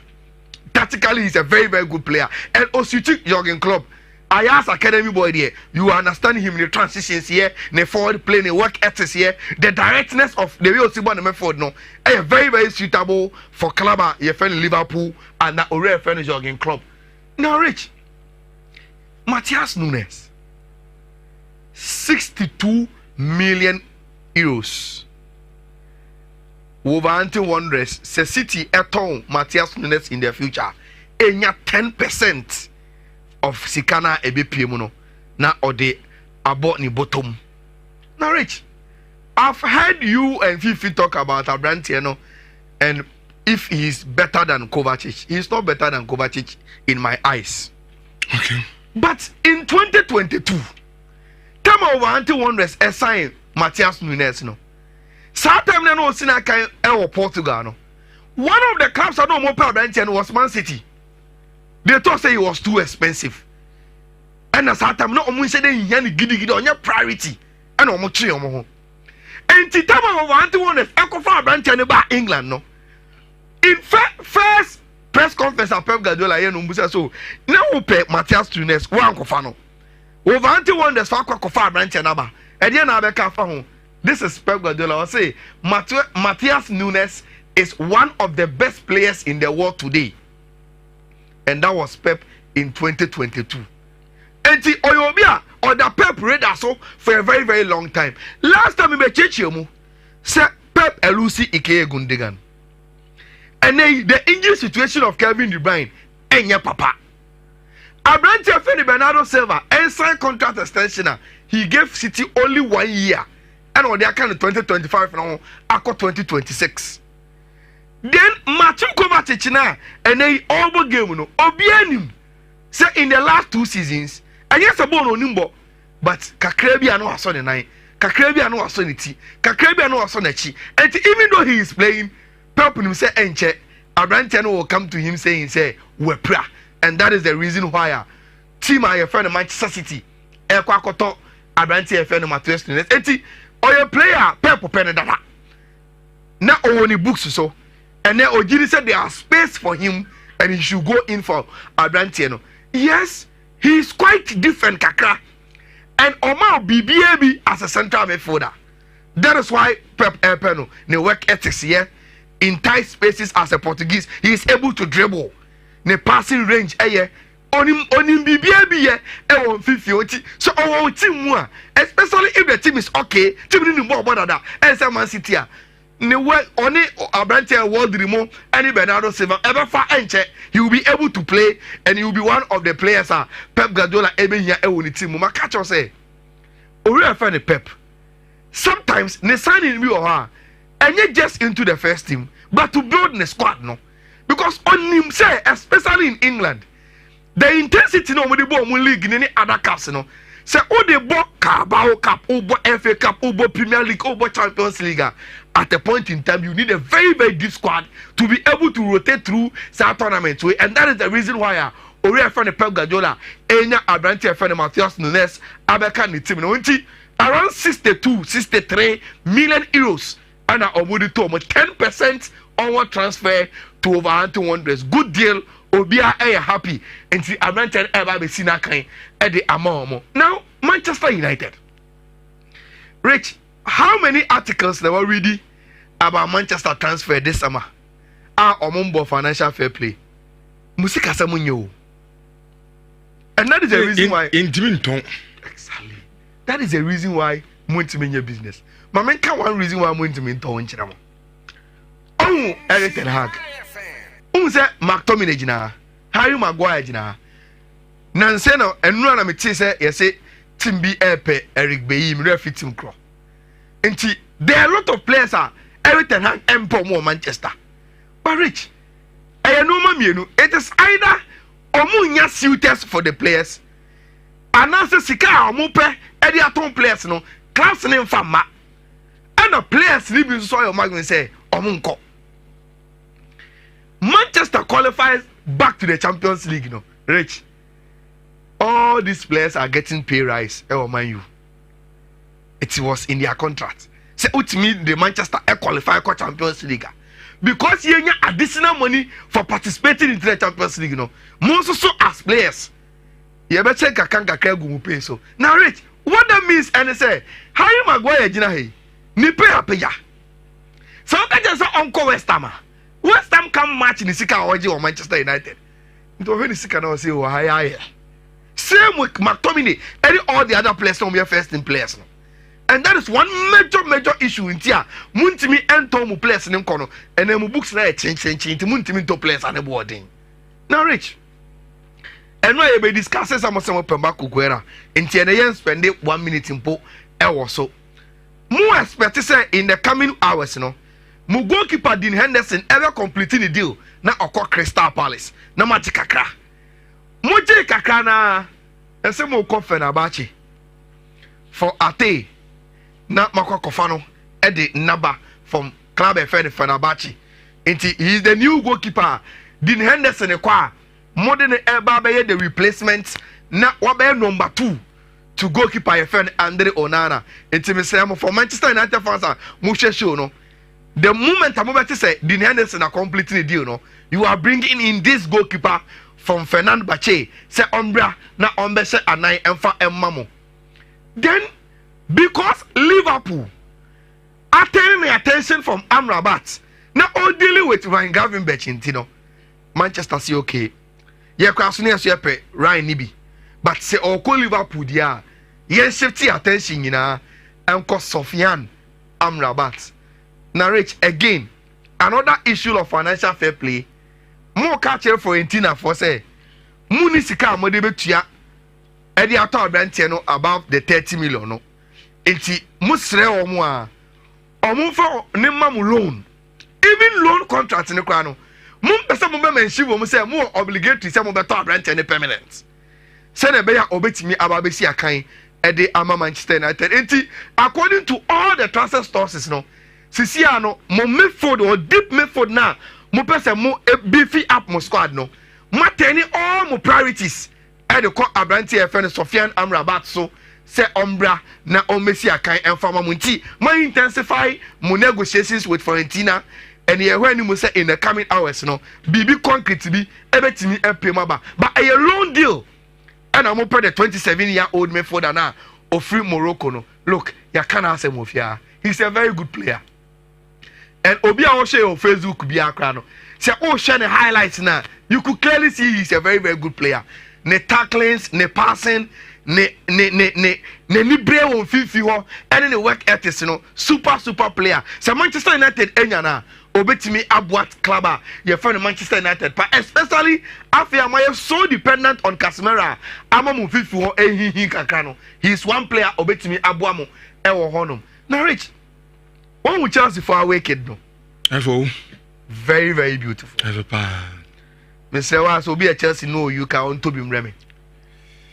Tactically, he's a very, very good player. And Osuchik jogging club. I ask academy boy there, you understand him in the transitions here, the forward play, the work ethics here, the directness of the way Osibo and Medford no, very, very suitable for club your friend Liverpool and that Ore friend jogging club. Now Rich, Matthias Nunes, 62 million euros. Wolverhampton Wanderers, say City eton Matthias Nunes in the future. Enya 10%. Of Sikana EBPM no na ode about ni bottom. Now Rich, I've heard you and Fifi talk about Abrante no, and if he's better than Kovacic, he's not better than Kovacic in my eyes. Okay. But in 2022, time over until Wanderers assign Matthias Nunes no. Satam na no sina kan e Portugal no. One of the clubs I know more Abrante was Man City. They thought say it was too expensive. And as I no omu say they yan gidi on your priority. And omu chi omu ho. And the time of one is Ekofa Abrante ba England no. In first press conference of Pep Guardiola here no mbusa so na wo pe Matthias Nunes wan kofa no. Wolverhampton Wanderers fa kofa Abrante na ba. E dey na abeka fa ho. This is Pep Guardiola will say Matthias Nunes is one of the best players in the world today. And that was Pep in 2022. And the Oyobia or the Pep radar so for a very, very long time. Last time we met Chechiemu, said Pep Elusi Ike Gundigan. And then the injury situation of Kevin De Bruyne, and your papa. Abrante Fede Bernardo Silva, and signed contract extension. He gave City only 1 year. And on the account of 2025 now, Aqua 2026. Then Matthew Kovacic na and they all game no obianim say in the last 2 seasons and yes about no nimbo but kakra bia no aso ne nan kakra bia no aso ne ti kakra bia no aso na chi and even though he is playing Pep him say enche Abrante no will come to him saying say we pra and that is the reason why team my friend Manchester City e kwa koto Abrante e friend Matthias Nunes enti oye player Pep penedada na owoni books so. And then Ojiri said there are space for him and he should go in for Abrante. Yes, he is quite different, Kakra. And Omar BBAB as a central midfielder. That is why Pep Peno, the work ethics here, in tight spaces as a Portuguese, he is able to dribble. The passing range, on him BBAB, on 50. So, our team, especially if the team is okay, team in the more about that, and some Man City. Ne way only Abrante world remo any Bernardo Silva ever far enche he will be able to play and he will be one of the players Pep Guardiola ebe here e woni team ma catch us say ori friend Pep sometimes ne signing me or her and just into the first team but to build the squad no because on him say especially in England the intensity no mo dey ball mo league in any other cups no say o dey ball Carabao Cup o ball FA Cup o ball Premier League o ball Champions League at a point in time, you need a very, very deep squad to be able to rotate through that tournament. And that is the reason why Ori friend Pep Guardiola, Enya Abrante friend Matthias Nunes, Abeka ni team. Around 62, 63 million euros. And Omudi Tomo 10% onward transfer to Wolverhampton Wanderers. Good deal Obia happy until Abrante ever be seen kind at the amount. Now, Manchester United. Rich, how many articles they were reading about Manchester transfer this summer? Omumbo financial fair play. Musika Samunyo. And that is the reason why. Exactly. That is the reason why Muntimin business. My man can't one reason why Muntimin Tonchamo. Oh, Eric Ten Hag. Say McTominay jina, Harry Maguire jina. Nanseno enura na meti say yese team bi epe Eric Bailly referee team kro. Enti there are a lot of players are everything hang empo more Manchester. But Rich, I know mamienu, it is either omunya suitors for the players. Anase sika omupe edi aton players no class name fama. And the players ni bi so your magazine say omunko. Manchester qualifies back to the Champions League, Rich. All these players are getting pay rise. Mind you, it was in their contract. Say, to me, the Manchester qualify for Champions League because you get additional money for participating in the Champions League. Most so as players, you better check a kanga pay so. Now, Rich, what that means, and say, how you Maguire jina hey, ni pay a pay ya. So that just Uncle West Ham. West Ham come match in the Sika or Manchester United. It was very Sika now say, oh, hi. Same with McTominay and all the other players from your first team players. And that is one major issue in Tia. Muntimi and Tomu players in Kono, and then books like change to Muntimi to players and the boarding. Now, Rich. And why you discussing some of Pembaku Guerra in Tiana spend it 1 minute in Po or so. More expect to say in the coming hours, mu goalkeeper Dean Henderson ever completing the deal na okọ Crystal Palace na maji kakra moje kakra na ese mo ko Fenerbahce for Ate na makọ kofano e de naba from club Fenerbahce nti he is the new goalkeeper Dean Henderson kwa modern eba be the replacement na wa be number 2 to goalkeeper Fen Andre Onana nti me say mo for Manchester United fans mo hwe show no. The moment I'm about to say, Dean Henderson are completing the deal, you are bringing in this goalkeeper from Fernand Bache, say Umbra, na Umbe say Anai Enfa Mamo. Then, because Liverpool are turning the attention from Amrabat, now all dealing with Ryan Gavin Becintino, Manchester say okay. Yeah, Krasuni as you Ryan Nibi, but say Oko Liverpool dia, yes, shifty attention, and cause Sofian Amrabat. Now, Rich, again, another issue of financial fair play. More catcher for Entina for say, Munisika Modebetia, Eddie Ato Branteno above the 30 million. No, enti Musre or more, or Mumfa Nimamu loan, even loan contracts in the Crano. Mumpesa Mumba and she will say more obligatory some of the top rent and permanent. Send a bear obey me about Bessia Kain at the Ama Manchester United. Enti, according to all the transfer sources, Sisiano, mo midfield or deep midfield now, mo person mo beefy up mo squad no. Mateni all mo priorities. I the call Abranti FN Sofian Amrabat so say Umbra na Omesi Akai and Fama Munti. Mo intensify mo negotiations with Fiorentina and here when you say in the coming hours no. BB concrete be ebetimi epemaba. But a loan deal. And I'm the 27-year-old midfielder now of free Morocco no. Look, ya can't say Mofia. He's a very good player. And Obi will share on Facebook be a crano. Say, oh, share the highlights now. You could clearly see he's a very, very good player. Ne tacklings, ne passing, ne brave on FIFA, and the work ethics, super player. So Manchester United, Enyana, Obetimi Abwat Clubber, your friend Manchester United, but especially after I'm so dependent on Casemiro, Amamu FIFA, he kakano. He's one player, Obetimi Abwamo, Ewo Honum. Now, Rich. One with Chelsea for our wicked no. Very, very beautiful. Mr. Was will be a Chelsea no you can to be Remy.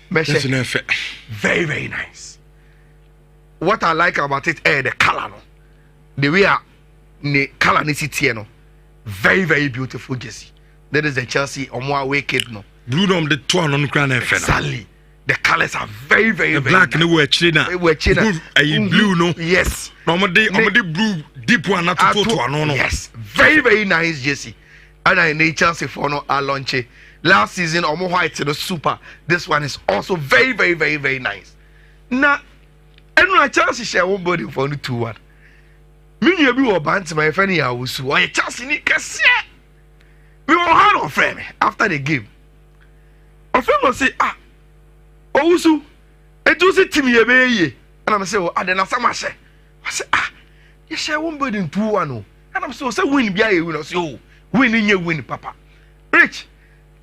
Very, very nice. What I like about it the color no. The way the color is no. Very, very beautiful jersey. That is the Chelsea or more wicked no. Blue on the two on crown exactly. The colors are very, very, the very black nice. No we're China. Blue no. Yes. Normally blue deep one not to no. Yes. Very, very nice jersey. And I need Chelsea for no a launch. last season omo white no super. This one is also very very very very nice. Na enu a Chelsea share one body for 2-1. Me nua bi wo bant my friend ya wusu. O ye Chelsea ni kese. We were hard on friend after the game. Our friend was say Owusu etu si team ye be ye. And I'm say oh adena sama she. I say you share one body in 2-1 no. And I'm say win bia ye win. I say oh win in your win papa. Rich,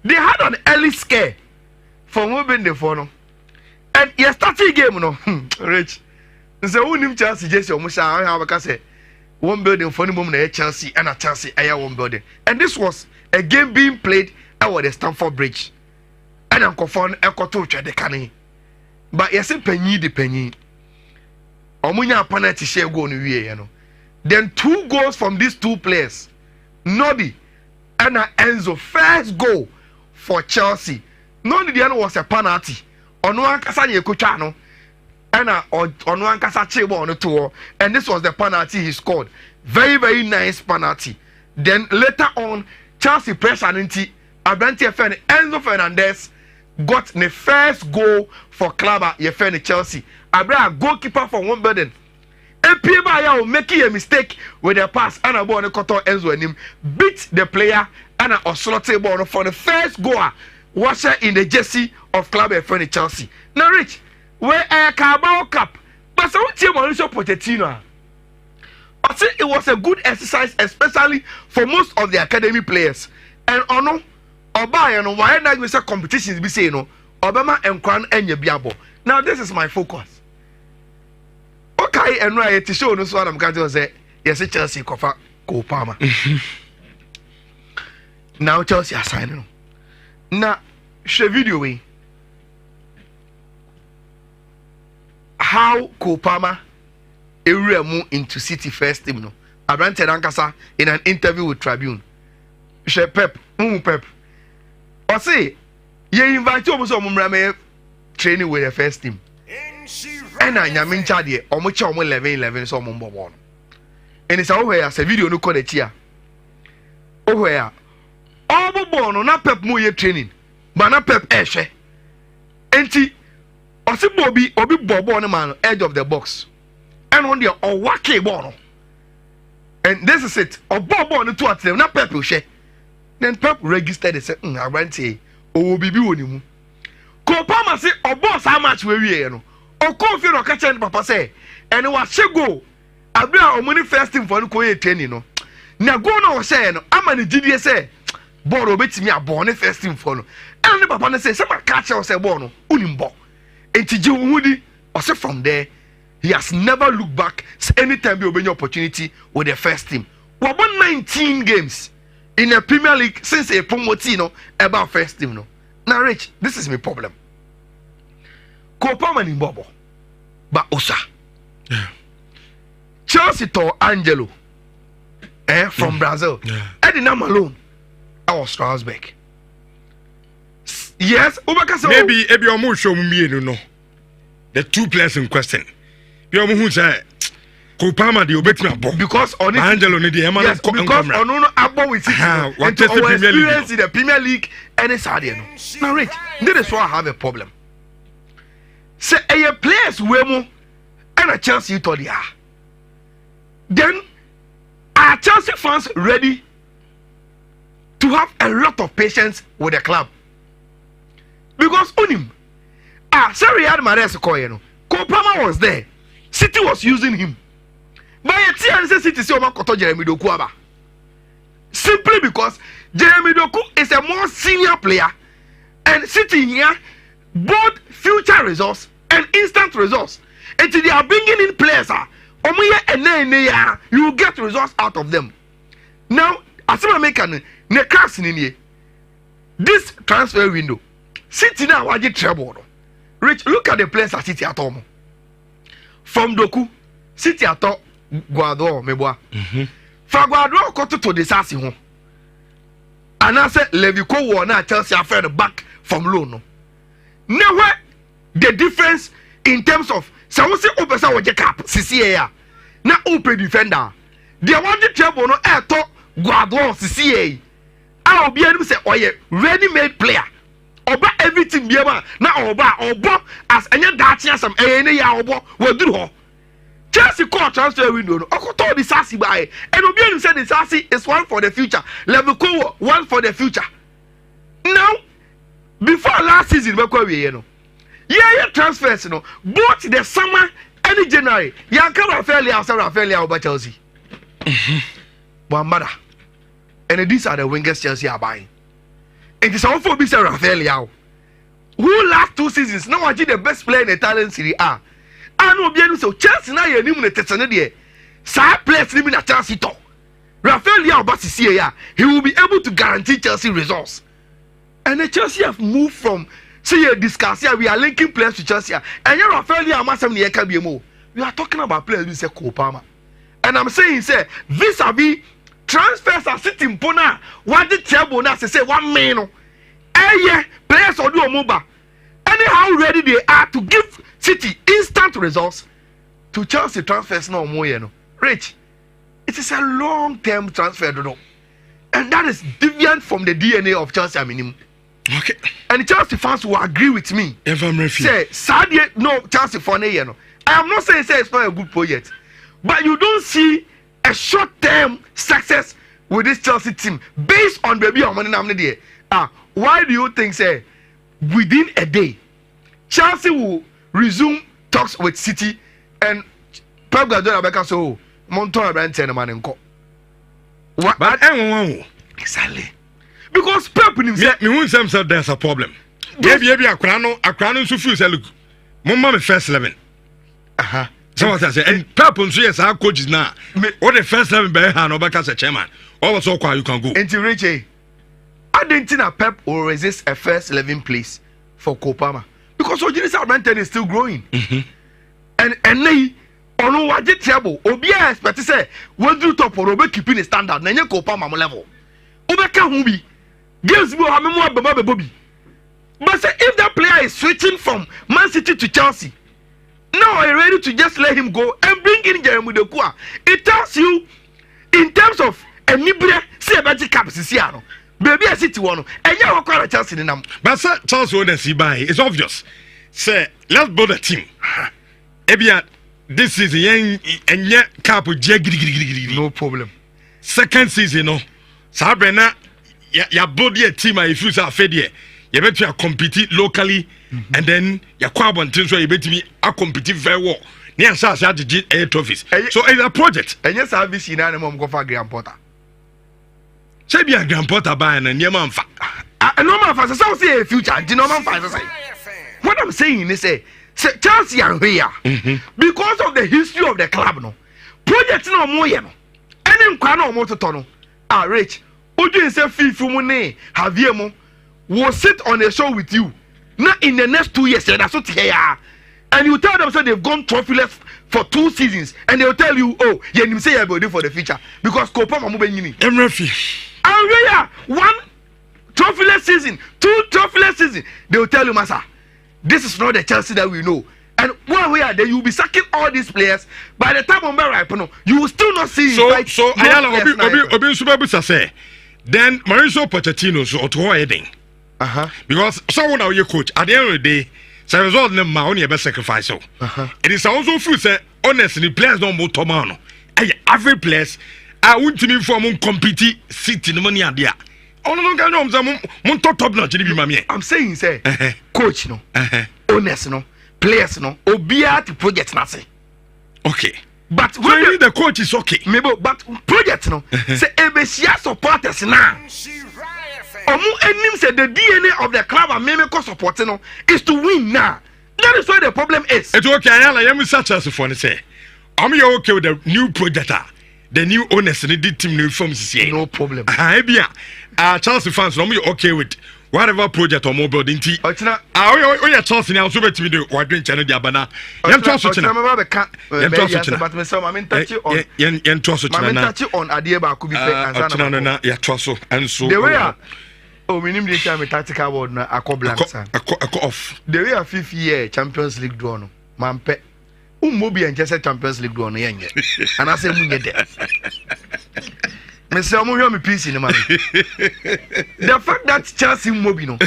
they had an early scare for moving the phone. And you started game no. Rich. So who nim Chelsea just almost I say one building for the moment Chelsea and a Chelsea one building. And this was a game being played at the Stamford Bridge. And I'm confirmed Echo to the canny. But yes, penny the penny. Omunya penalty share go on you know. Then 2 goals from these 2 players. Nobby and Enzo first goal for Chelsea. Nobody the other was a penalty. Ono ankasa ye kocha no. And ono ankasa chebo on the tour. And this was the penalty he scored. Very very nice penalty. Then later on Chelsea pressure into Abranti fan Enzo Fernandez got the first goal for club ye fan Chelsea. Abra goalkeeper for one burden. And Pieba making a mistake with the pass and a ball on the Koto Enzo and him beat the player and a slotted ball for the first goal. Washer in the jersey of club and friend Chelsea. Now Rich, where a Carabao Cup, but some team Mauricio Pochettino. I think it was a good exercise, especially for most of the academy players. And ono, Oba, you know, why not we say competitions be saying no, Obama and Kwan and Yabiabo. Now this is my focus. Okay, and right to show no so I'm going to say yes, Chelsea Kofa Kopama. Now Chelsea are signing. Now, share video way. How Kopama move into City first team no. Abrante Dankasa in an interview with Tribune. Share Pep, Pep. Or say, you invite you to training with the first team. And I am in Chadi, or much 11 so Mumbo. And it's over as a video no call the chia. Oh, where all born na Pep mo ye training but na Pep ehwe enti osi obi bobo no man edge of the box and on there or wake ball and this is it or bobo no to at them na Pep hwe then Pep registered and said Abrante o bibi woni mu Kopama say o boss how much we no o confuse no catch and papa say and wa shego abia o money first team for no ko ye training no na go no say no ama ne gidie say ball obetimi abon first team for no and the papa say some catch us say ball no unimbo entiji uhudi or say from there he has never looked back anytime you obey opportunity with the first team. We won 19 games in the Premier League since a promotino about first team no. Now Rich, this is my problem. Kopama ni bobo but Osa Chelsea to Angelo from Brazil Eddie Namalone I was Strasbourg. Yes, maybe Omo show me no. The 2 players in question. Be Omo who say Kopama the obetimi abo because on it Angelo ni the Emma yes, because ono abo with it into our experience in the Premier League and it's hard no. Now Rich, this is why I have a problem. Say a players we mo and a Chelsea to dia. Then are Chelsea fans ready to have a lot of patience with the club? Because Unim, sorry, I had Mares Koyeno. Kopama was there. City was using him. But a City say Omakoto Jeremy Dokuaba. Simply because Jeremy Doku is a more senior player and City here both future results and instant results. And they are bringing in players. You get results out of them. Now, as I make an cracks in here, this transfer window, City now what you trouble. Rich, look at the players at City at home. From Doku, City at Guado, Meboa. From Guado, got to the Sassy home. And I said, Levico Warner Chelsea are fed back from loan. Now, the difference in terms of someone say Opesa or Jacob, CCA, now open defender. They want the trouble no air talk Guado, CCA. I'll be able to say, oh yeah, ready-made player. Oba everything biema na obo as enya daachia sam ene ya obo waduru ho. Chelsea call transfer window no okoto the Sassi buy and obi enu say the Sassi is one for the future. Level Kowo one for the future. Now before last season we kwa we no. Yeah transfers no both the summer and January. Ya ka Rafael over Chelsea. One matter. And these are the wingers Chelsea are buying. It is all for Mr. Rafael who last 2 seasons now actually the best player in the Italian Serie A. I know bien so Chelsea na ye nim na tetene de. Sa players nim na Chelsea to. Rafael but he will be able to guarantee Chelsea results. And the Chelsea have moved from say discuss here we are linking players to Chelsea. And you Rafael amasam ne yeka biemo. We are talking about players who say Kopama. And I'm saying say vis-a-vis transfers are sitting pona what the table na say 1 million players or do omoba anyhow ready they are to give City instant results to Chelsea transfers no more no rich it is a long-term transfer and that is deviant from the DNA of Chelsea minimum. Okay, and Chelsea fans will agree with me say sadly no Chelsea for no I am not saying say it's not a good project but you don't see a short-term success with this Chelsea team based on baby or money there. Why do you think say within a day Chelsea will resume talks with City and Pep Guardiola back so Montoya Brand man and co. What? But exactly because Pep himself me won't say there's a problem. Maybe a crown so few say look, Mama first 11. So what I say, and Pep and yes, our coaches now. What the first 11 by hand or back as a chairman. All so quiet you can go. Into Richie, I didn't think Pep will resist a first 11 place for Kopama because Ojiri Southampton is still growing. And they on what the trouble. Obia expect to say what do top or Obe keeping the standard. Nanya Kopama level. Obeka Hubi gives me a memoir Bobby. But say if that player is switching from Man City to Chelsea. Now I'm ready to just let him go and bring in Jeremy Dokua. It tells you, in terms of a Nibra, see a magic cap, Siciano. Baby, I see to one, and you are quite a chance in them. But Sir Charles wouldn't see by it's obvious. Say, let's build a team. Ebia, this is a young and yet cap with no problem. Second season, no. Sabrina, ya build a team, if you are fed here. You better compete locally, and then you come on things where you better be a compete very well. Near South the trophies. So it's a project. And yes, I've been seeing animal go for Grand Porter. Say be a Grand Porter buying and your man. A normal fast, so say a future, the normal fast. What I'm saying is say Chelsea and here because of the history of the club, no project no more, no. Any no more to tunnel. Rich, who do you say fee for money? Have you more? Will sit on a show with you. Not in the next 2 years, that's what here. And you tell them so they've gone trophyless for 2 seasons, and they'll tell you, oh, you say you're for the future because Copa Mamubeni. And 1 trophyless season, 2 trophyless season, they'll tell you, Massa, this is not the Chelsea that we know. And while we are there, you'll be sacking all these players. By the time you will still not see. So Ayala Obi Subabusa say, then Mauricio Pochettino so to heading. Because someone now your coach at the end of the day, so result them my only best sacrifice. So it is also true say honestly players don't move tomorrow. Every players I want to inform compete City the money there. Oh no top notch be mami. I'm saying say coach no honest no players no obia to project na say. Okay. But so when the coach is okay. Maybe but project no say ebesia supporters now. Say the DNA of the club and Memeko supporting is to win now. That is where the problem is. It's okay, I am such as for say. I'm okay with the new project, the new owners and the team new forms. No problem. Chelsea fans, I'm okay with whatever project or mobile didn't I Chelsea now so better do what doing channel Diabana. I'm trust but on Adieba could be trust and so the way oh, we need to tactical word na blank off. The way a 5th year Champions League draw no. Mampe. Mobi and just Champions League draw no yenye. And I say munye de. say I'm here me peace in the man. The fact that Chelsea Mobino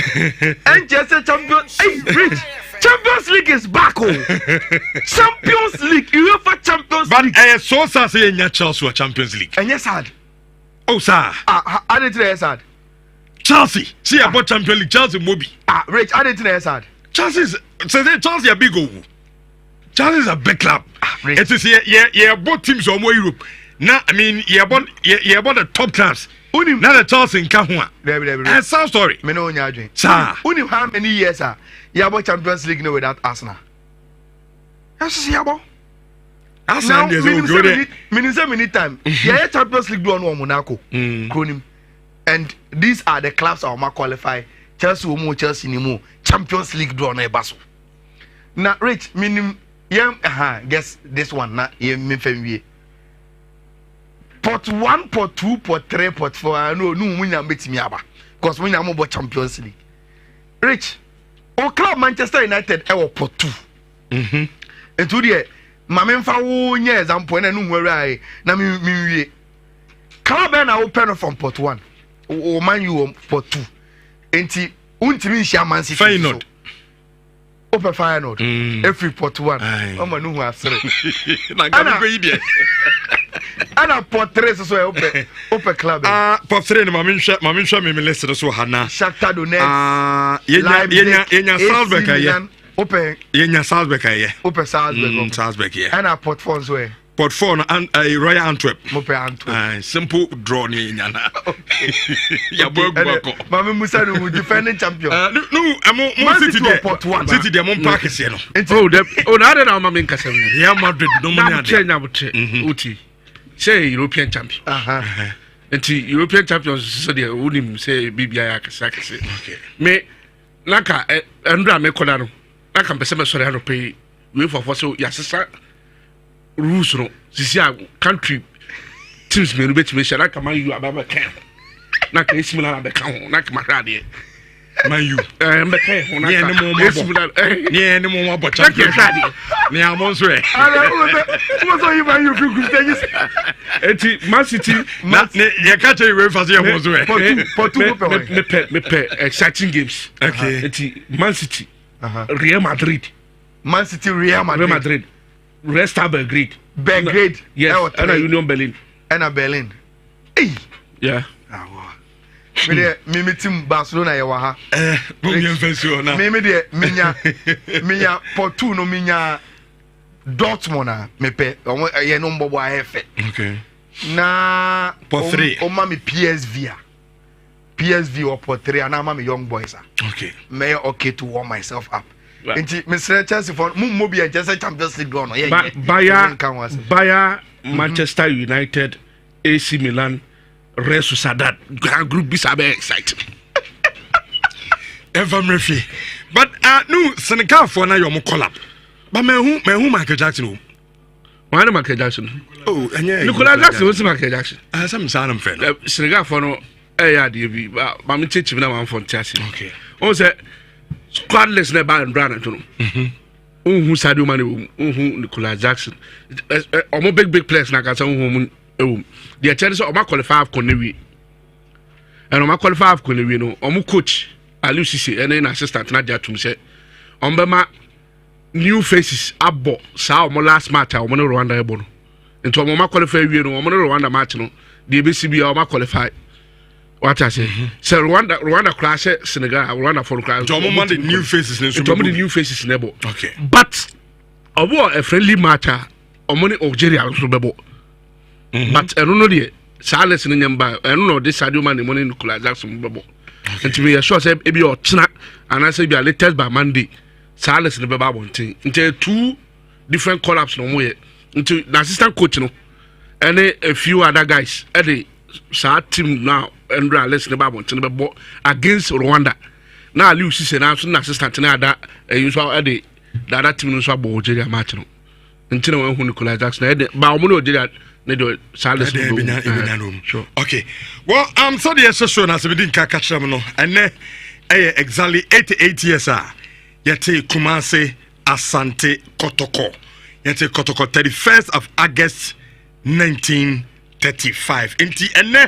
and Chelsea Champions Rich Champions League is back home. Champions League, UEFA Champions League. But so say in Chelsea or Champions League. And yes, sad. Oh, sir. I didn't say sad. Chelsea. See about Champions League. Chelsea Mobi. Rich, I didn't say sad. Chelsea a big go. Chelsea is a big club. It is yeah, both teams are more Europe. Now, I mean, you about the top class. Now the Chelsea in Kahua. And some story. Me know your dream. Sir. How many years, sir? You about Champions League no without Arsenal. Yes, see about. Now, many time. Yeah, Champions League do on Monaco. Kronim. And these are the clubs that are qualify. Chelsea Umu, Chelsea Nimu. Champions League do on a basso. Now, Rich, minim, guess this one, na, me family. Pot 1, pot 2, pot 3, pot 4. I know, no, we are meeting me about. Because we are more Champions League. Rich, our club Manchester United, our pot 2. And today, my main for 1 year example, and I know where I am. Club and I open from pot 1. Or man, you pot 2. And see, until share Man City. Feyenoord. Open Feyenoord. Every pot 1. Oh, my new one, sorry. And a portrait so open club. Portrait no mamin sha me list so hana. Shakhtar Donetsk. Yenya Salzburg aye. Open. Yenya Salzburg aye. Open Salzburg. Salzburg yeah. And a port 4 so. Port 4 and Royal Antwerp. Open Antwerp. Simple draw ni nya na. Ya bogu ko. Mama Musa no defending champion. No, I'm City there. Port 1. City there mon park se no. Oh, na dey na mama nkasem. Real Madrid no money ade. Na uti. Say European champion. And European champions so they would say BBI akase. Okay. Me naka Andra me koda no. Naka mpese me sori ano pay we for so yasesa rules no. Sisi a country teams me no betime share naka man you ababa kan. Naka esimila na be kan ho naka mahade. Man you. Mbeke ho naka. Yeah, no more about champions. Me amon so e. So you man you group Eti Man City you catch you for say amon so e. Port 2 me pay exciting games. Okay. Eti Man City. Real Madrid. Man City Real Madrid. Red Star Belgrade. Yes. And Union Berlin. And Berlin. Hey. Yeah. Me team Barcelona ya waha. Me Port 2 no minya Dortmund na me pe ye no mbobo ahefe. Okay. Na Port 3. O ma me PSV or Port 3 and I'm young boys. Okay. Me okay to warm myself up. Enti Mr. Chelsea for Mobi and Chelsea Champions League no ye. Bayer Manchester United, AC Milan, Real Sociedad group be sabe excited. Ever Murphy. But no Senegal for na your collab. But me who Michael Jackson. Why no Michael Jackson? Oh, and Nicolas Jackson was Michael Jackson. Some sound friend. Senegal for no yeah the but me teach me na one for Chelsea. Okay. On say squadless na ba Brand to no. Who Sadio Mane who Nicolas Jackson. Omo big players na ka say who the Chelsea Oma qualify for Konewi. And Oma qualify for Konewi no. Omo coach Aliou Cissé and an assistant na Jatum say Ombema new faces abo sa omo last match omo no Rwanda ebo no. Into Oma qualify we no omo no Rwanda match no. The BCB Oma qualify. What I say? So Rwanda class Senegal Rwanda for class. Omo the new faces in Omo the new faces in ebo. Okay. But omo a friendly match omo ni Algeria so bebo. But I don't know the silence in Yamba. I don't know this Sadio Mane money Nicolas Jackson bubble. And to be sure, say maybe your china and I say be a latest by Monday. Silence in the Bible thing. Into 2 different collabs no more. Into the assistant coach no, and a few other guys. At the team now and let's the Bible thing against Rwanda. Now Aliou Cissé now so assistant na that usual at the other team no so about Algeria match no. Until when Nicolas Jackson but omo Algeria. Sure. Okay. Well, I'm sorry, yes, so as we didn't catch them, no, and exactly 88 years. Yete Kumase Asante Kotoko. Yete Kotoko, 31st of August 19 35 nti ene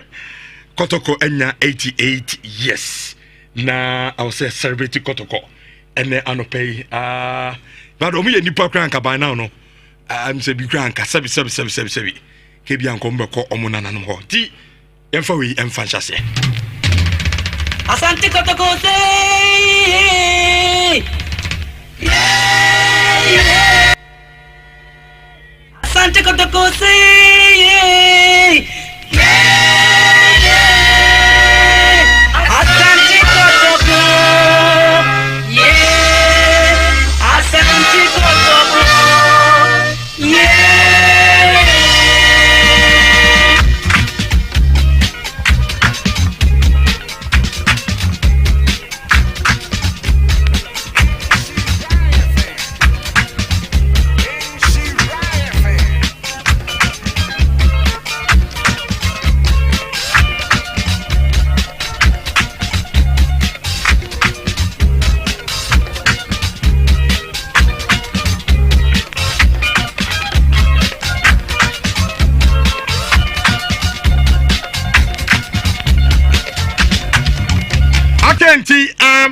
Kotoko enya 88 years na I was say celebrate Kotoko ene anopay but omo ye nipa kranka by now no am say bi kranka sebi ke bi anko mbeko omo nananom ho ti emfa we emfa nhyase Asante Kotoko say Asante Kotoko say Asante Kotoko Asante Kotoko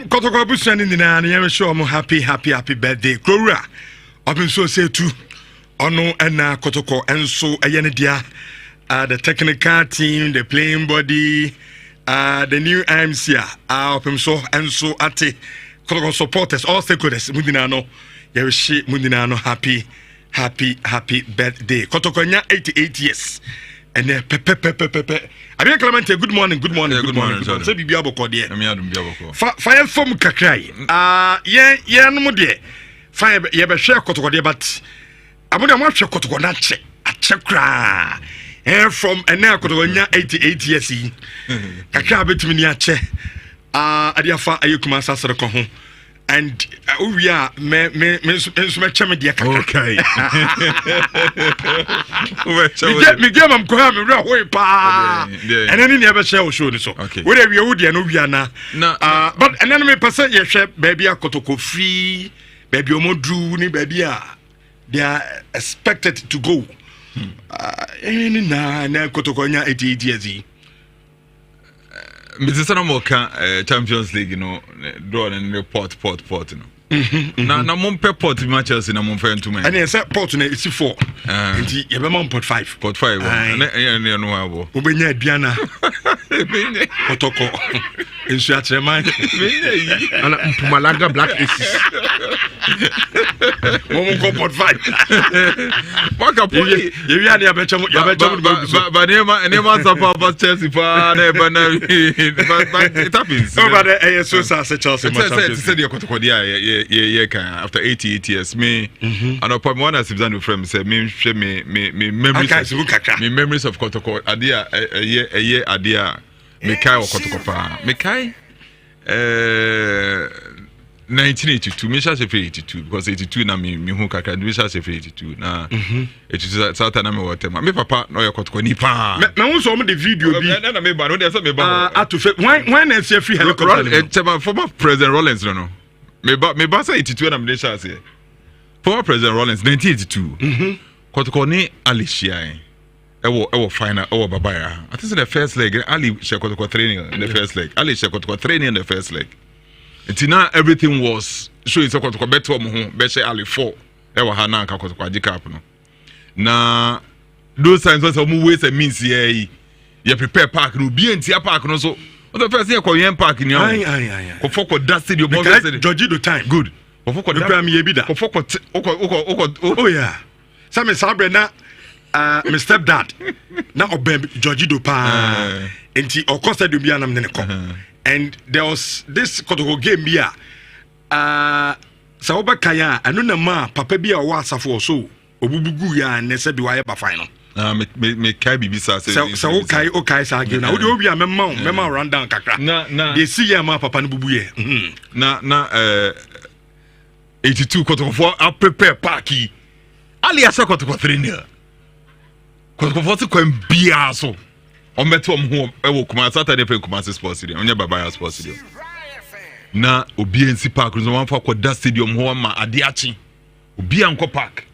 Kotoko busani nina na show mo happy birthday Krora open so say too ono na Kotoko enso ayene dia the technical team the playing body the new MC open so enso ate Kotoko supporters all stakeholders mudina no yeshi mudina no happy birthday Kotoko nya 88 years and pepe Abia Clemente, good morning. Good morning. Say bibi aboko de. Me adum bibi aboko. Fire from kakrai. Yeah no mo de. Fire ye be hwe Kotoko de but amoda mo hwe Kotoko na che kra. From ena Kotoko nya 88 years yi. Kakra betimi ni ache. Adiafa ayekuma sasere ko ho. And we are me chame dia kakra. Okay. Me game am ko ha me ra hoy pa. And then ni ebe share show ni so. We dey we would no we na. But and then me person ye hwe baby Kotoko free, baby omodru ni baby they are expected to go. Na Kotoko nya 88 years. Mr. Sanamoka Champions League, draw and report, na mum port matches in a mum fair to me. And yes, port na it's 4. And you have a port 5. Port 5. And no Ubenya Diana Kotoko. In Shatreman. And Pumalanga Black Aces. Mum go port 5. What a point. You are the better. But never support Chelsea for it happens. Over the ASO Chelsea. Said your Kotokodia. After 88 years, me and upon one as Zanu from say me memories of Kotoko adia a year adia me kai or Kotoko pa me kai 1982 me shall say 82 because 82 na me hu kakra me shall say 82 na it is South na me water me papa no your Kotoko ni pa me won so the video bi na me ba no dey say me ba atu when is free helicopter former President Rollins no Me ba say 82 na me shall say. Former President Rollins 1982. Kotoko ni Ali Shia. Ewo final babaya. I think the first leg Ali Kotoko training in the first leg. Ali Kotoko training in the first leg. Until now everything was so it's Kotoko better mo ho be say Ali 4. Ewo ha na Kotoko agika no. Na those times was mo waste a means here. You prepare park no be entia park no so. The first thing Korean park in your Kofoko that stadium Georgie the time. Good. Kofoko that me ebida. Kofoko oh yeah. Some sabre na my stepdad na obem Georgie do pa. Enti of stadium bia na me ne ko. And there was this Kotoko game bia sa obaka ya anu na ma papa bia o asafo so obubugu ya na se bi wa ye ba final. Me kai bibisa say so okay sa again na we obi a mema run down kakra na they see ya ma papa no bubuye na 82 Kotoko for a prepare parky ali asa Kotoko 3 near Kotoko for ko mbia so o meto om ho e wo kuma Saturday play kuma sports stadium onye baba sports stadium na obi ensi park no one for that stadium ho ma ade achi obi anko park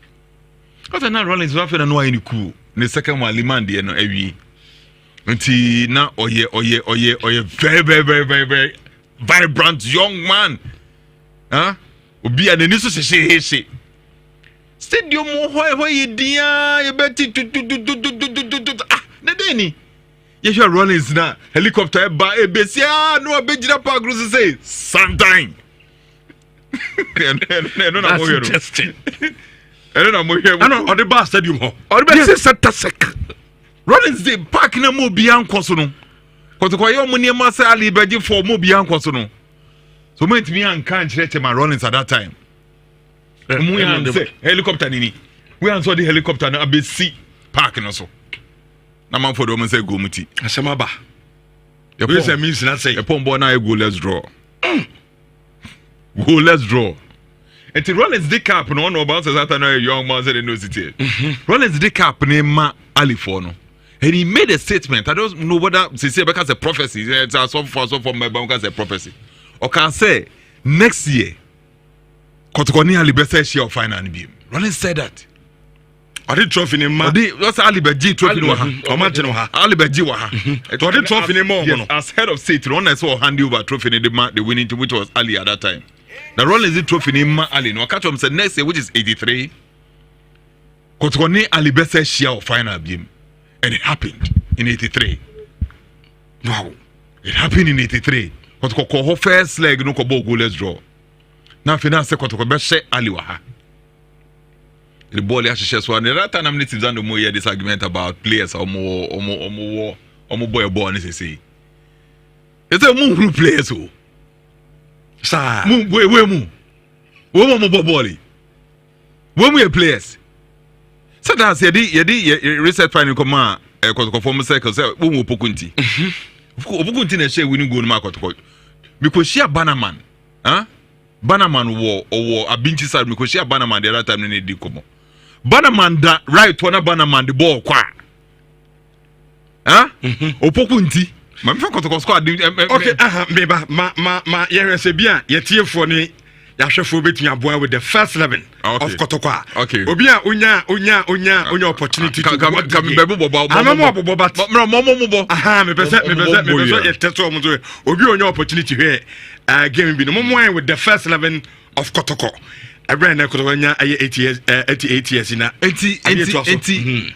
Because na Rollins wa fe na no ayi ni cool ne second one Liman de no awie nti na oye very very very very very vibrant young man obi a n'ani so hyehyehye stadium ho ye dia ye beti na deni ye hwe Rollins na helicopter ba ebesia no abegira park rules say sometime no na mo hero no mo hero ano ode ba stadium ho ode be say center sec Rollins dey park na mo bia nkoso no kotoko ye mo niam say ali beji for mo bia nkoso no so mo ntimi an kan chire ma Rollins at that time we say helicopter nini we answer the helicopter na abesi park no so na man for do mo say go muti asema ba we say means na say e pombo na go let's draw let's draw and Rollins the cap no no about that na young man say no city Rollins the cap na ma Ali for no and he made a statement. I don't know whether say because a prophecy it's so for my because a prophecy or can say next year Kotkoni Ali best share of final NBA. Rollins said that. I did trophy in ma. That's Ali Beji trophy no ha. Imagine ha. Ali Beji wa ha. To did trophy in more. As head of state, Rollins saw hand over trophy in the winning which was Ali at that time. The Rollins did trophy in ma Ali. No catch him said next year which is 83. Kotkoni Ali best share of final game. And it happened in 83. Wow. It happened in 83. Kotoko first leg no ko goal let's draw. Now finance Kotoko be share Ali wa ha. The ball ya share so na that time natives and mo hear this argument about players omo boy ball ni say. It's a mo group players o. Sir. We mo ball. We mo players. So that's yedi research finding come Kotoko form circle say we mo pokunti. Opokunti na share winning goal ma Kotoko. Because share Bannerman. Bannerman wo abinchi side because share Bannerman the other time ni di komo. Bannerman da right one Bannerman the ball kwa. Opokunti. Ma me fa Kotoko squad. Okay, meba ma ye se bia ye tiefo ni yahwefo betumi aboa with the first 11 of Kotoko. Okay. Obi a onya opportunity to come bebo bobo. Amamo bobo but mo me pese ye testo mo so obi onya opportunity here game bi no mo with the first 11 of Kotoko. Every na Kotoko nya 88 years na 80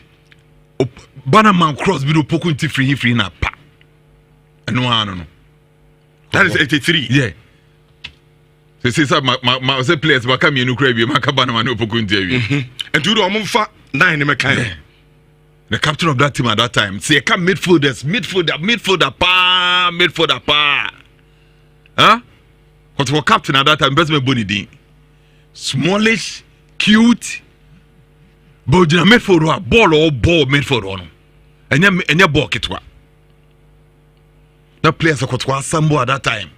Bannerman cross bi no pokunti free na pa. No. That is 83. Yeah. Say my say players ba come you crave ma ka Bannerman opokunti awie. And do do fa 9 me kan. The captain of that team at that time say come midfielder pa. What was captain at that time best me boni din. Smallish, cute. But the midfielder ball midfielder no. Enya ball kitwa. That players Kotoko Sambo at that time.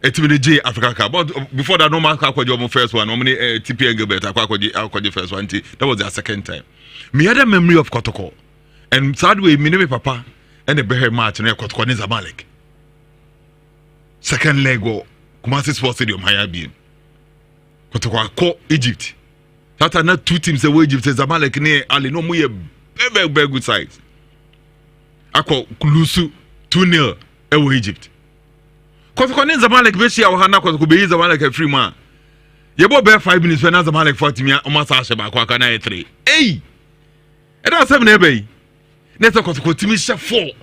J Africa Cup. But before that, no man Kakwaji first one. Normally TP and Gilbert Kakwaji first one. That was their second time. Me had a memory of Kotoko. And sadly, me name Papa and the Behe match and Kotoko ni Zamalek. Second leg go Kumasi Sports Stadium Hayabi. Kotoko ko Egypt. That are not two teams away Egypt Zamalek near Ali no muy very good sides. Ako Kulusu 2-0 ewo Egypt. Kotoko ni Zamalek be share wa na Kotoko be Zamalek a free man. Ye bo be 5 minutes when Zamalek 40 mi o ma sa hye ba kwa kana 3. Hey! E da 7 na be. Next Kotoko timi share 4.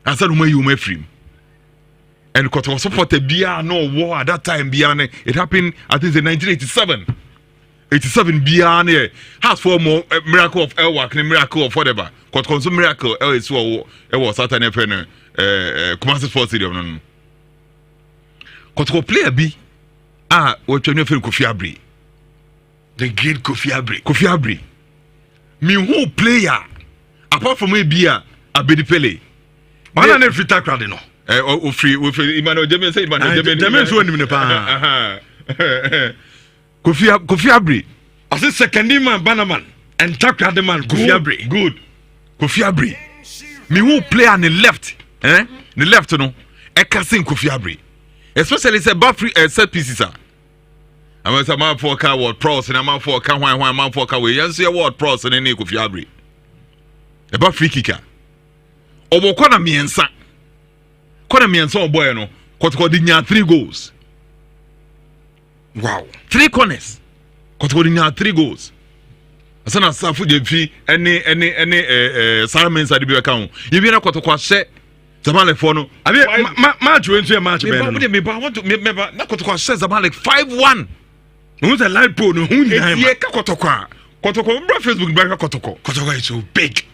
Asa no mayu ma free. And Kotoko supported bia no war at that time bia it happened I think in 1987. 87 bia na has for more miracle of El work miracle of whatever. Kotoko so miracle El is so e was Saturday FM Kumasi Sports Stadium no. Kotoko player bi what you know Kofi Abri. The great Kofi Abri. Me who player apart from me bia Abedi Pele. Man na free tackle no. Free Emmanuel James say Emmanuel James so nim ne pa. Kofi Abri. As a second man Bannerman and tackle the man Kofi Abri. Good. Kofi Abri. Me who play on the left, the left no. I can sing Kofi Abri. Especially say back free set pieces I'm a man for car word pros and a man for car one man for car. Yes, your word pros and any Kofi Abri. About free kicker. Obo kwana miensa. Kwana miensa boy no. Kotoko dinya 3 goals. Wow. 3 corners. Kotoko dinya 3 goals. Asana safu je fi any Simon side bi ka ho. Ye bi na kotoko ahye Zamalek for no. Abi match we nso match be no. Me want to remember na kotoko ahye Zamalek 5-1. Who's a light pole no hu nyai ma. Ye ka kotoko a. Kotoko bra Facebook bra kotoko. Kotoko is so big.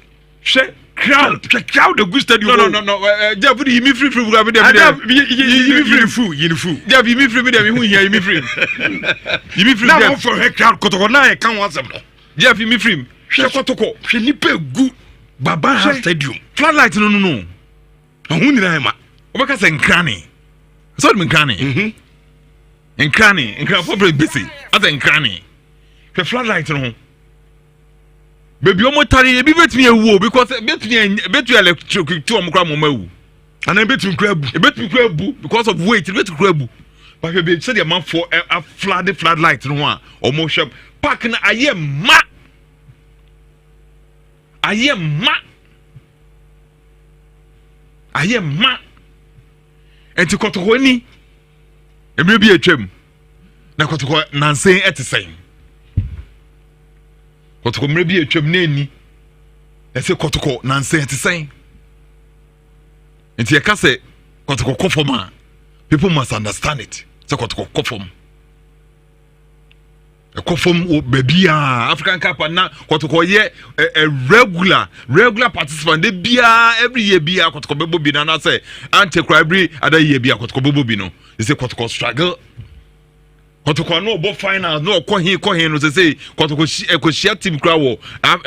She crowd The good stadium. No. Jeff, you me free free. You free. Jeff, you me free. You me free. You me free. Now for her crowd, Kotoko na e kan wasem no. Jeff, you me free. She Kotoko. She ni pe gu Baba stadium. Floodlight no. Hu nyina ma. Obeka say nkrani. So me nkrani. Nkrani for busy. Ata nkrani. The floodlight no. Baby, omo tari ebi betumi ewu because betumi electric to omo kra mama ewu. And then betumi kra bu because of weight, betumi kra bu. But baby say the man for a floodlight no a omo shop park na aye ma. Enti Kotoko ni emre bi atwam. Na Kotoko nansen etesen. Kotoko mre bi atwam na ani. Ese Kotoko nansen etesen. Enti ye ka se Kotoko kofoma. People must understand it. Se Kotoko kofom. E kofom o baby African Cup na Kotoko ye a regular participant de bia every year bia Kotoko bebo bi na say ante kra every other year bia Kotoko bebo bi no. They say Kotoko struggle. Kotoko no bo final no ko hin no say Kotoko share team kra wo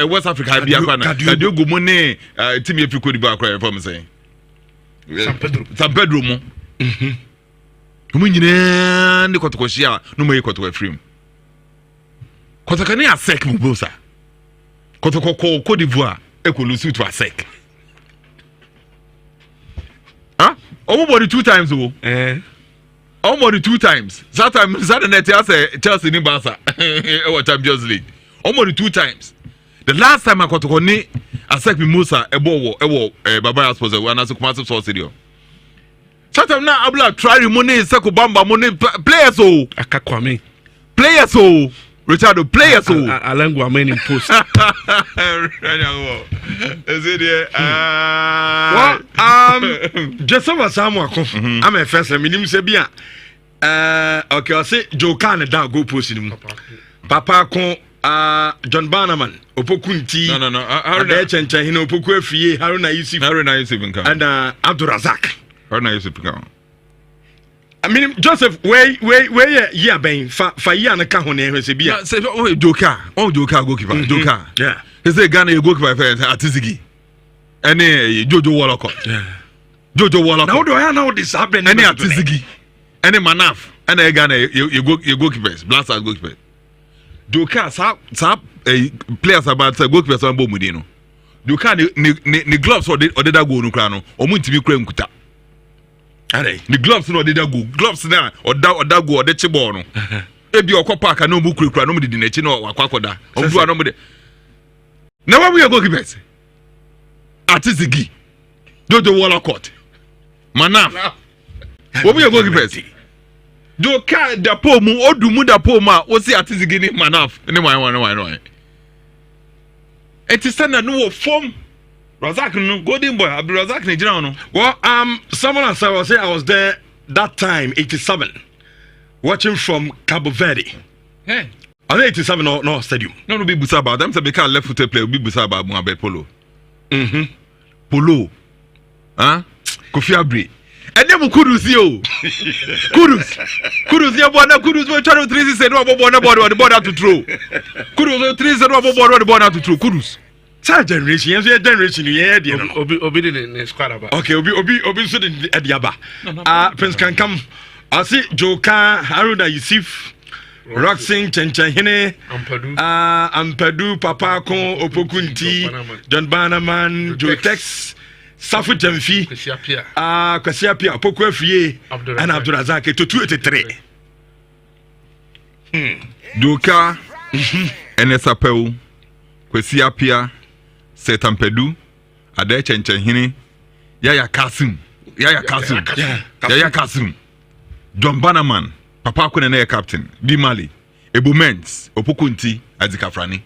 West Africa bia kra na Kadio go mo ne team Africa di ba kra for me say San Pedro mo mo nyina ne Kotoko share no mo Kotoko afrim Kotoko ne asek mo bosa Kotoko ko Cote d'Ivoire ekolusu to asek Almost 2 times almost 2 times. That time Saturday night Chelsea ni Barca our Champions League. Almost 2 times. The last time I got to Koni Asek Musa ewo Baba Sports we na so Kumasi Sports Stadium. That time na abla try money Seko Bamba money players Akakwame. Players Richardo players Alangu amen in post. Is it there? Just over Samuel Kof. I'm a first minim se bia. Okay, I say Joe Kane down go post him. Papa kon John Barnaman Opokunti. No. Haruna Chencha hino Opoku afie Haruna Yusuf nka. And Abdurazak. Haruna Yusuf nka. I mean Joseph where yeah ben fa year na ka ho na ehwe se bia. Say Joka goalkeeper. Joka. Yeah. He say Ghana goalkeeper Atizigi. Any Jojo Wallacott. Yeah. Jojo Wallacott. Now do I know this happen Any Atizigi. Any Manaf. Any Ghana you goalkeepers. Blasters goalkeepers. Joka sa players about goalkeepers on Bomudi no. Joka ni gloves or the that go no kra no. Omo ntimi kra nkuta. Are the gloves no dey go gloves na or that go or the chibor no ebi okọ park na omu kura no mu didi na chi na akwakoda omu no mu de na wa we go keepers Atizigi Jojo Wallacott Manaf wo we go keepers Joka da po mu odumu da po ma wo si Atizigi ni Manaf ni wan it is stand no form Razak no golden boy Abdurazak Nhyira no. Well, someone else I was say I was there that time 87 watching from Cabo Verde. Hey. I think 87 no stadium. No be busa about them say be can left foot play be busa about Mohamed Polo. Polo. Kofi Abri. And them Kudus yo. Kudus ya bwana Kudus we try to 3 say no the border to throw. Kudus 3 say no the border to throw Kudus. Sa generation yeah dey no. Obi the squad aba. Okay, obi so the adiaba. Prince can come. I see Joka Haruna Yusuf Roxing Chenchahene Ampadu Papa Kon Opokunti John Barnaman Jotex Safu Jamfi Kwasiapia Opoku afie and Abdurazak to 283. Doka Enesapeu Kwesi Apia Setampedu Ade Chenchenhini Yaya Kasim John Banaman Papa Kunene captain Dimali Ebumens Opokunti Azikafrani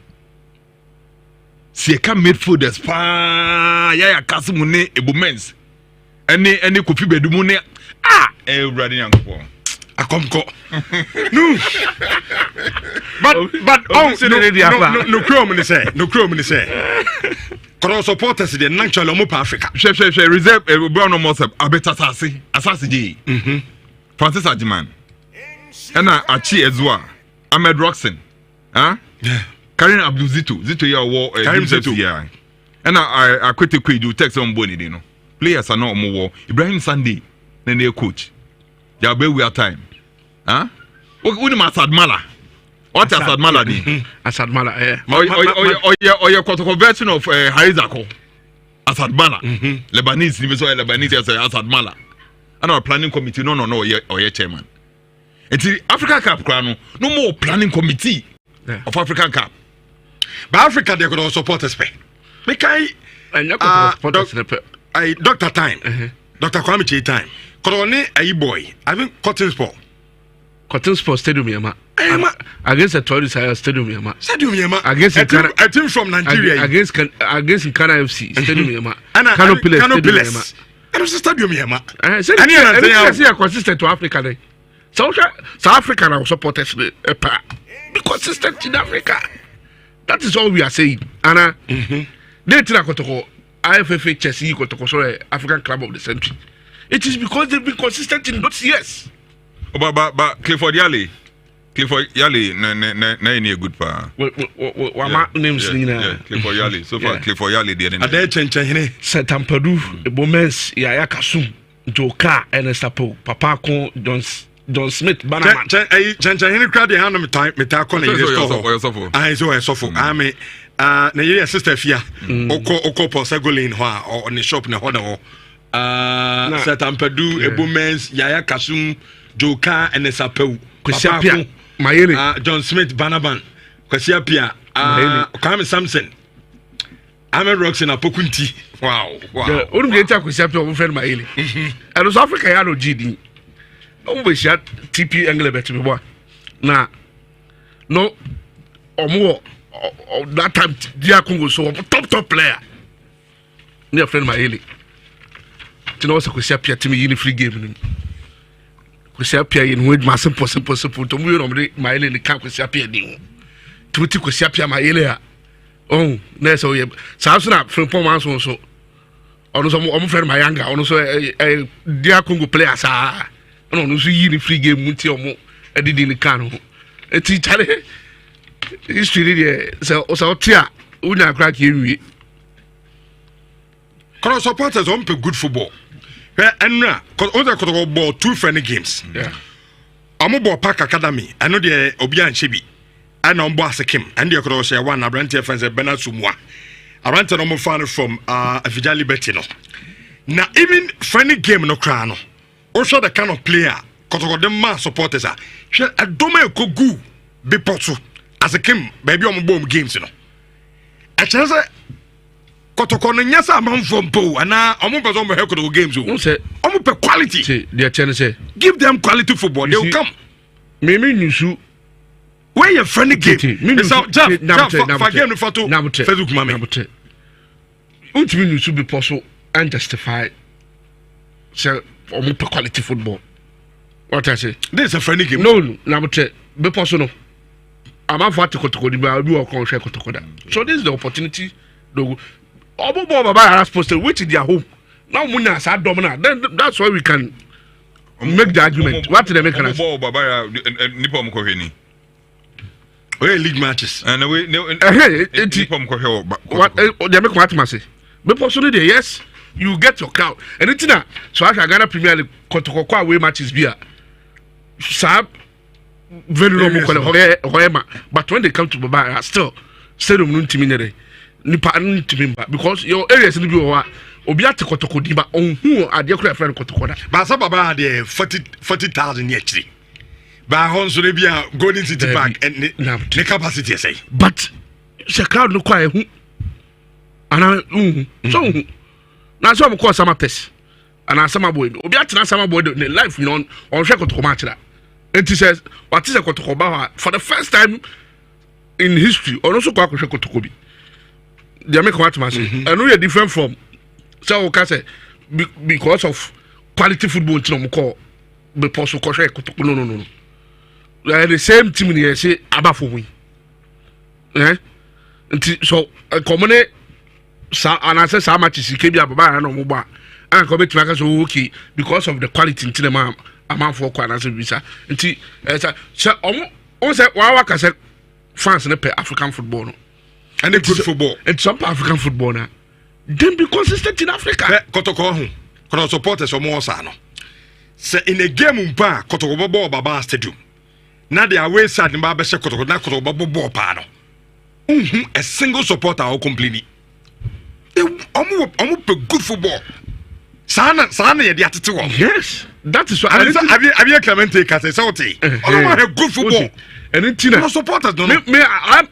Sieka midfielders pa Yaya Kasim ne Ebumens any Kofi Bedumu ne everybody yankopon akomko no but no chrome ni say cross supporters the natural mo pa Africa she reserve bro no more abeta asase je Francis Ajiman na Achi Ezua Ahmed Roxon Karim Abdul Zito ya wo Zito ya na akwete kweju text on boni dey no players are no mo wo Ibrahim Sunday na na coach ya be we time woni Asad Mala what Asad Mala dey Asad Mala oye conversion of Harizako Asad Mala Lebanese ni so Lebanese Asad Mala and our planning committee no oye chairman enti African Cup kra no more planning committee of African Cup but Africa they could support us pay make Dr. Time Dr. Kwame Chie Time Korone ayi boy I think Cotton Sport Stadium Yama against the Tourist Stadium Yama against a team from Nigeria against Nkana FC Stadium Yama Kano Pillars and it's Stadium Yama and you consistent to Africa there South Africa now supporters be consistent in Africa that is all we are saying and they tell Kotoko IFFA Chelsea Kotoko so African Club of the Century. It is because they've been consistent in those years. But Clifford Yali na any good pa. What names Clifford Yali. So far Clifford Yali dey. Ade Chenchenhine. Setampadu, Ebomens, Yaya Kasum, Donkor, Enesapo, Papa Kon, John Smith, Banaman. Chenchenhine crowd dey hand me time me ta call you. I so I me Nhyira sister Fia oko Posegolin ho on the shop na ho na ho Setampadu Ebomens Yaya Kasum Donkor Enesapeu Kwesiapia Mayele John Smith Banaban Kwesiapia Kwame Samson Ahmed Roxon Apokunti wow onu dey take Kwesiapia o friend Mayele and South Africa ya no GD o be share TP Englebet me boy na no omo that time dia Congo so top player near friend Mayele tino was Kwesiapia team in free game ni Kwesiapia in with ma simple to mu no Mayele ni kan Kwesiapia ni tuti Kwesiapia Mayele a oh na so ye sa so na friend man so ono so omo friend Mayanga ono so dia Congo player sa ono so yi ni free game mu ti omo edidi ni kan ho eti chale history dey so tia unya crack ewie cross supporters on play good football enra cause on the ball two friendly games amo ball park academy I know the obi anchebi and on boss Kim and the cross one abrante fans Bernard Sumwa abrante no fan from Afija Liberty no na even friendly game no kra no o show the kind of player cause them man supporters are adoma ekogu be potu as a Kim baby on bomb games no a chance Kotoko no nyasa amamfo mpo ana omo person be hekoro games o say omo pe quality say they chance say give them quality football they will come me nyusu where your friendly game so Jeff for game no photo Facebook mama untimi nyusu be possible and justify say omo pe quality football what I say this is a friendly game no namutre be possible no amafo atikotoko di ba bi o kon hwe kotoko da so this is the opportunity do Obo Baba are supposed to wait in their home. Now Munya is dominant. Then that's why we can make the argument. What did they make? Obo Baba Nipo Mkoheni. Where league matches? And we Nipo Mkoheni. What they make what must say? But possibly yes, you get your cow. And it's not so I can Ghana Premier League Kotoko away matches beer. Sab very low but when they come to Baba still stadium nuntiminere. Nipa ntimimba because your areas ni bi wa obi ate kotoko di ba onhu ade kura friend kotoko da ba sa baba de 40,000 ye chiri ba honso de bia Golden City Park and the capacity say but the crowd no quiet hu ana so na so am call sama test ana sama boy obi atena sama boy the life you know on hwe kotoko match da it says what is a kotoko ba for the first time in history or also kwa hwe kotoko bi they make what match and no you different from so ka say because of quality football you know call be possible ko hwe kotoko no the same team here say abafo win so common sa anase sa match sike bi ababa na mo gba an ko betima ka so okay because of the quality nti dem am for kwa anase bisa nti sa o say wa ka say fans ne per African football no and good football and some African football na dem be consistent in Africa kotoko ho kono supporters o mo sa no say in a game mpa kotoko bobo baba stadium na the away side mba be kotoko na kotoko bobo pa no a single supporter or completely almost good football. Sana ye di atete wo. Yes, that is why have you Clemente ka say sauti. All good football. And it no supporters don't me have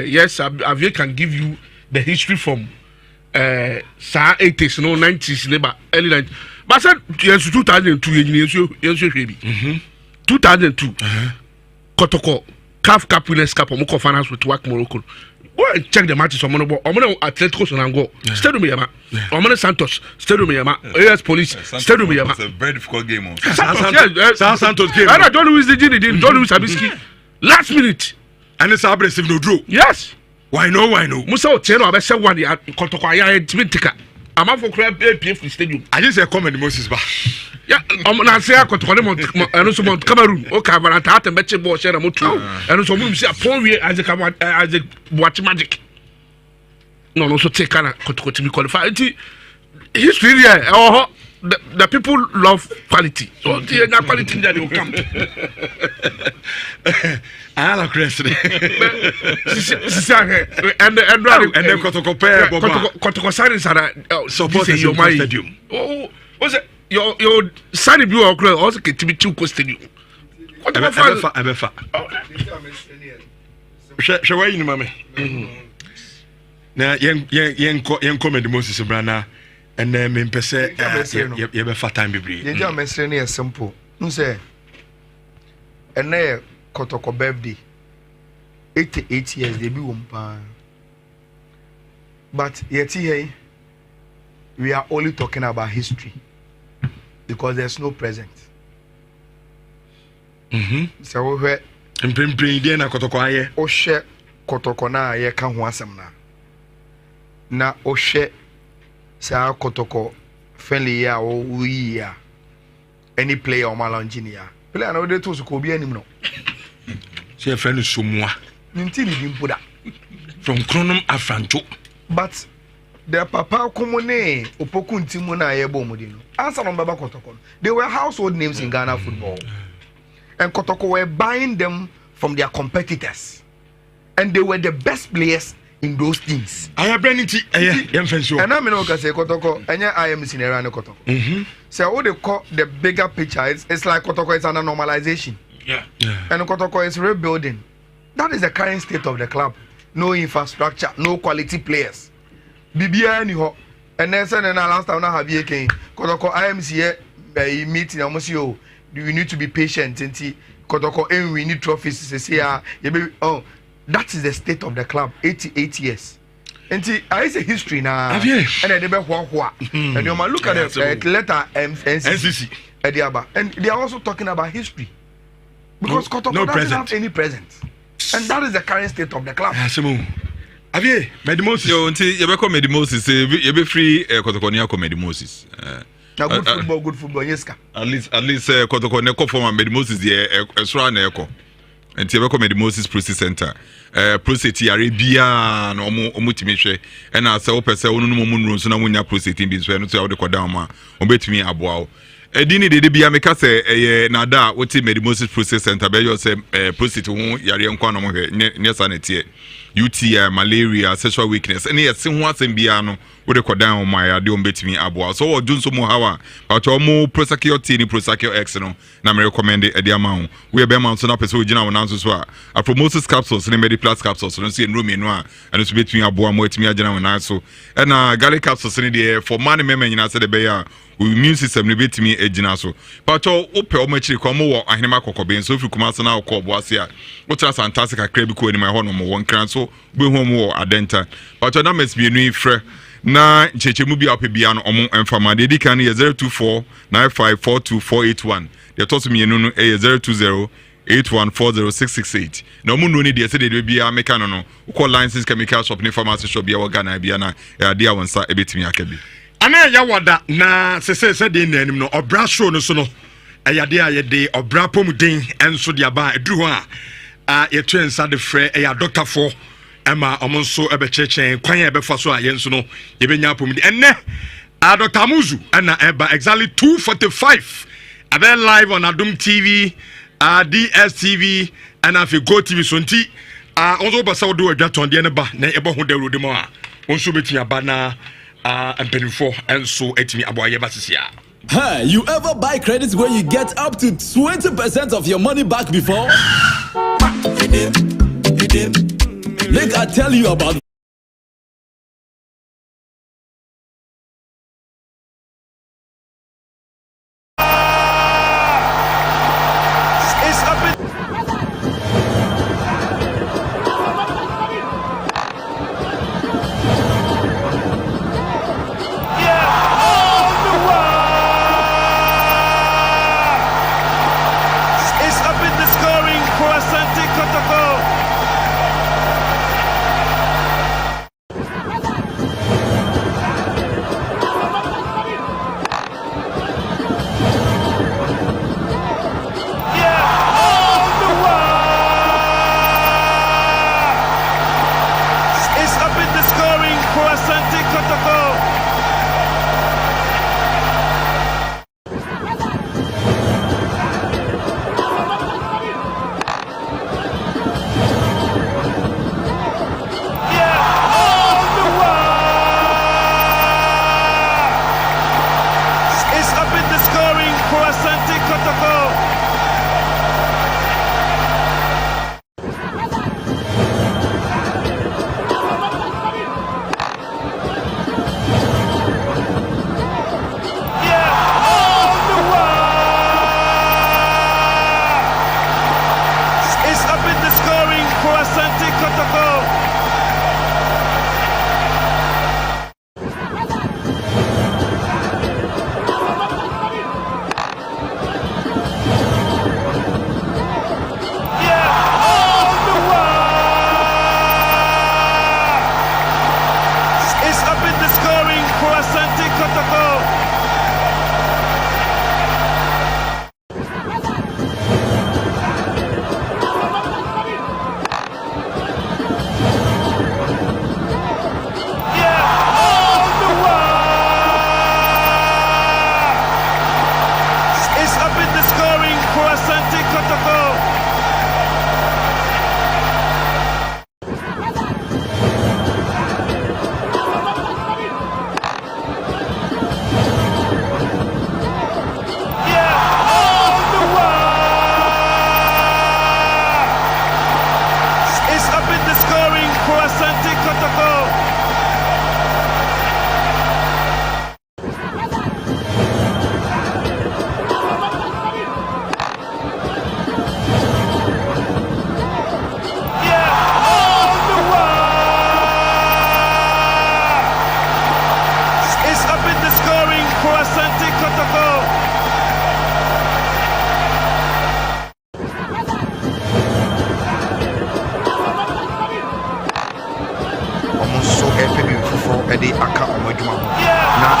yes, have can give you the history from 80s no 90s never early 90s. But said yes 2002 yensu hwebi. 2002. Kotoko CAF Cup Winners' Cup or Moko finance with WAC Morocco. Go and check the matches on Monobo. Omono Atletico Sonango. Stadium Yama. Omono Santos. Stadium Yama. AS Police. Stadium Yama. It's a very difficult game. Santos game. I don't lose the Gini. Don't lose Abiski. Last minute. And it's aggressive no draw. Yes. Why no? Musa Otero abese one ya Kotoko aya tibitika. Ama for crab PF stadium. I just say comment Moses ba. Yeah, na say Kotoko no so Mount Cameroon. O ka varanta ata meche ball share mo two. And so mum say upon we as a watch magic. No so take kana Kotoko to be qualified. History there. Oh, the people love quality. So the quality that will come. I like Chris. And Kotoko pair Kotoko signs are supporters in the stadium. Oh, was it your sunny blue or clear also get to be too stadium. What about Ebefa? Shall we in mammy? Now, young comedy Moses Brana. And then me pese you be fat time be breed. You just mention it simple. No say. And there Kotoko birthday. 88 years they be umpa. But yet here we are only talking about history because there's no present. So we mpempren dey na Kotoko aye. O hye Kotoko na aye ka ho asem na o hye sa Kotoko friendly ya o wi ya any player o malonginia player na dey to so ko bi anim no say friend Somua nti ni bi mpoda from Kronom Afrancho but the papa komone opoku ntimu na aye bo mudi no answer no baba Kotoko they were household names in Ghana football and Kotoko were buying them from their competitors and they were the best players in those teams. I have been it. And I'm going to say Kotoko, and I am in around Kotoko. So what they call the bigger picture, it's like Kotoko is an normalization. Yeah. And Kotoko is rebuilding. That is the current state of the club. No infrastructure, no quality players. BBI anyhow. And then say last time I have here Kotoko IMC meeting almost you. You need to be patient. Kotoko and we need trophies. Say that is the state of the club. 88 years. And I say history now. And they be and you man look at the letter NCC. And they are also talking about history. Because Kotoko doesn't have any present. And that is the current state of the club. Avie, Medimosis. Yo, you be come Medimosis. You be free Kotoko ni ako Medimosis. Now good football, yes ka. At least Kotoko ne ko form Medimosis ye esra na eko. And you be come Medimosis Process Center. Prostate Arabia no omo timi hwe e na asa wo pese wonu no mu nru so na wonya prostate bi so no so wo de koda ma obetumi aboa edini de bia meka se na da woti Medimosis Process Center be yo se prostate ho yare nkwa no mo hwe ne sanete UTI malaria sexual weakness ene yesi ho asem bia no wode kɔ down my ade on betimi aboa so wo dun so mo hawa but omo prosecute T ni prosecute X no na me recommend e de ama ho we be man so na person ogina wo nan so a promosis capsules ne Mediplus capsules no so enro me no a eno so betimi aboa mo etimi agina wo nan so e na garlic capsules ne de for man memma nyina se de be ya immune system ne betimi agina so but ope o machiri ko mo wo ahenema kokobe so fi kuma so na ko boase a wo tra fantastic akra bi ko ni my ho no mo won kran so be hu mo adenta but na must be enu frɛ na chechemu bi apebia no omo emfama de di kan 0249542481 de to so mienu no 0208140668 na omo no ni de se de bia meka no call license chemical shop ni pharmacy shop bia Ghana bia na ade a wonsa ebetimi akabi ana ya wada na se de nanim no obra show no so no ayade ayede obra pomuden enso de aba eduru ho a yeto ensa de frɛ ya doctor for Emma omonso ebechechen kwan ebefa so a yenso no yebenya pomudi enne Dr. Amuzu na eba exactly 2:45 abe live on Adum TV DSTV and afi Go TV so nti onzo basa do adwaton de ne ba na ebo ho dawro de mo a onso betia ba na empenifo enso etimi aboaye basisia. Hey, you ever buy credits where you get up to 20% of your money back before? Make I tell you about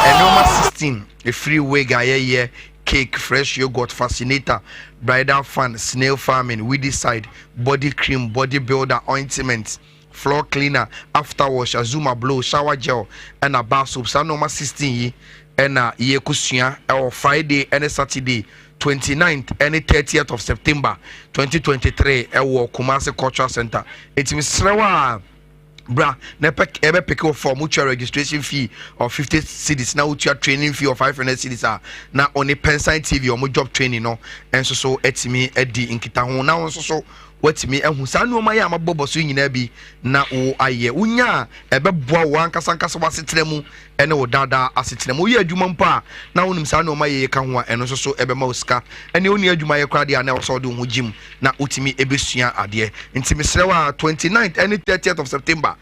Enoma 16 a free way guy cake, fresh yogurt, fascinator, bridal fan, snail farming, weedy side, body cream, body builder, ointment, floor cleaner, after wash, Azuma blow, shower gel, and a bar soap. Sanoma 16 and a ye kusua or Friday and a Saturday 29th and 30th of September 2023 Kumasi Cultural Center. It is Srewa bra na ebe pick up for mutual registration fee of 50 cedis na mutual training fee of 500 cedis na on a Pensign TV or job training no enso so etimi edi nkita ho na won so watimi ehu sa no maye amabobo so nyina bi na wo aye unya ebe boa wo ankasa wasetremu ene wo dada asetremu ye adwuma mpa na wonim sa no maye ka ho eno so ebe ma osika ene oni adwuma ye krade na so de ho jim na utimi ebesua ade ntimi srewa 29th and 30th of September